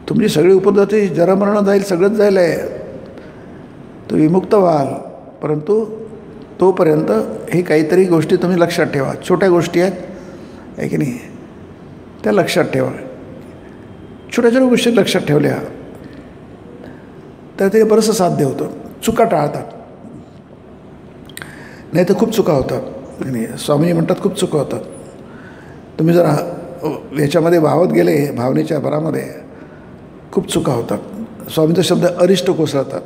तुमची सगळी उपद्रवी जरा मरण जाईल, सगळंच जाईल आहे, तो विमुक्त व्हाल. परंतु तोपर्यंत हे काहीतरी गोष्टी तुम्ही लक्षात ठेवा. छोट्या गोष्टी आहेत आहे की नाही, त्या लक्षात ठेवा. छोट्या छोट्या गोष्टी लक्षात ठेवल्या तर ते बरंचसं साध्य होतं. चुका टाळतात. नाही तर खूप चुका होतात. आणि स्वामीजी म्हणतात खूप चुका होतात. तुम्ही जरा याच्यामध्ये वाहत गेले भावनेच्या भरामध्ये खूप चुका होतात. स्वामींचा शब्द अरिष्ट कोसळतात.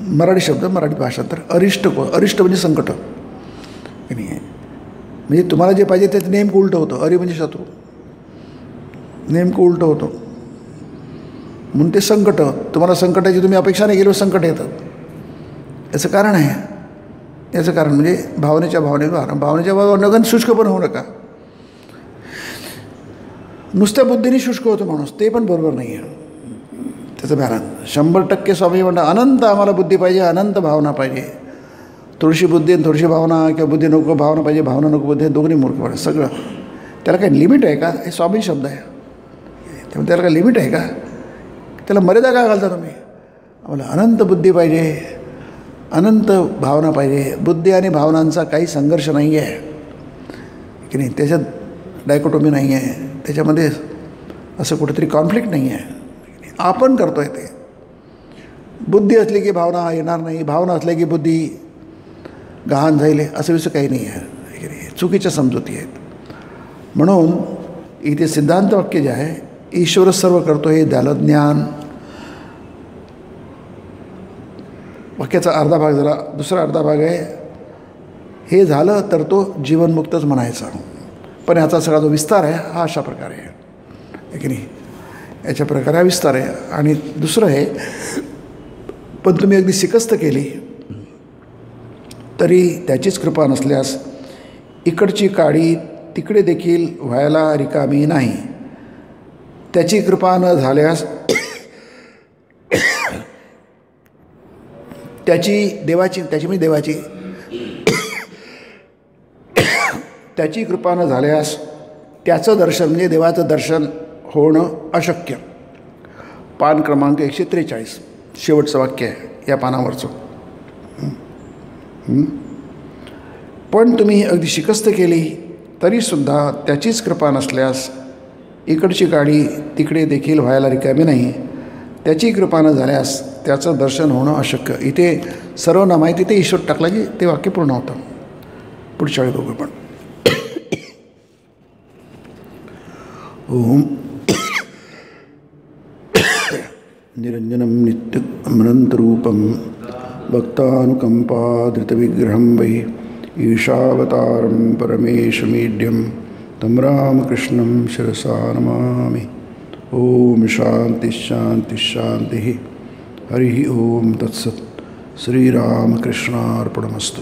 मराठी शब्द, मराठी भाषांतर अरिष्ट म्हणजे संकट. आणि म्हणजे तुम्हाला जे पाहिजे त्याचं नेमकं उलटं होतं. अरि म्हणजे शत्रू, नेमकं उलटं होतं म्हणून ते संकट. तुम्हाला संकटाची तुम्ही अपेक्षा नाही केली संकट येतात. याचं कारण आहे, याचं कारण म्हणजे भावनेच्या भावनेनं शुष्क पण होऊ नका. नुसत्या बुद्धीने शुष्क होतो माणूस, ते पण बरोबर नाही आहे. त्याचं बॅलन्स 100% स्वामी म्हणतात अनंत आम्हाला बुद्धी पाहिजे, अनंत भावना पाहिजे. थोडीशी बुद्धी आणि थोडीशी भावना, किंवा बुद्धी नको भावना पाहिजे, भावना नको बुद्धी, दोन्ही मूर्ख पडे सगळं. त्याला काही लिमिट आहे का? हे स्वामी शब्द आहे, त्यामुळे त्याला काय लिमिट आहे का? त्याला मर्यादा काय घालता तुम्ही? आम्हाला अनंत बुद्धी पाहिजे, अनंत भावना पाहिजे. बुद्धी आणि भावनांचा काही संघर्ष नाही आहे की नाही, त्याच्यात डायकोटोमी नाही आहे, त्याच्यामध्ये असं कुठेतरी कॉन्फ्लिक्ट नाही आहे. आपण करतो आहे ते. बुद्धी असली की भावना येणार नाही, भावना असल्या की बुद्धी गहाण जाईल, असं विषय काही नाही आहे. चुकीच्या समजुती आहेत. म्हणून इथे सिद्धांत वाक्य जे आहे, ईश्वरच सर्व करतो हे झालं ज्ञान. वाक्याचा अर्धा भाग झाला. दुसरा अर्धा भाग आहे, हे झालं तर तो जीवनमुक्तच म्हणायचा. पण याचा सगळा जो विस्तार आहे हा अशा प्रकारे आहे की नाही, याच्या प्रकारे हा विस्तार आहे. आणि दुसरं आहे, पण तुम्ही अगदी शिकस्त केली तरी त्याचीच कृपा नसल्यास इकडची काडी तिकडे देखील व्हायला रिकामी नाही. त्याची कृपा न झाल्यास त्याची कृपा न झाल्यास त्याचं दर्शन म्हणजे देवाचं दर्शन होणं अशक्य. पान क्रमांक 143 शेवटचं वाक्य आहे या पानावरचं. पण तुम्ही अगदी शिकस्त केली तरीसुद्धा त्याचीच कृपा नसल्यास इकडची गाडी तिकडे देखील व्हायला रिकामी नाही. त्याची कृपा न झाल्यास त्याचं दर्शन होणं अशक्य. इथे सर्व नाम आहे, तिथे ईश्वर टाकला की ते वाक्य पूर्ण होतं. पुढच्या वेळी बघू पण. ओम निरंजनं नित्यमनन्तरूपं भक्तानुकंपाधृतविग्रहं वै ईशावतारं परमेशमीड्यं तं रामकृष्णं शिरसा नमामि. ओम शांति शांति शांति. हरि ओम तत्सत्. श्रीरामकृष्णार्पणमस्तु.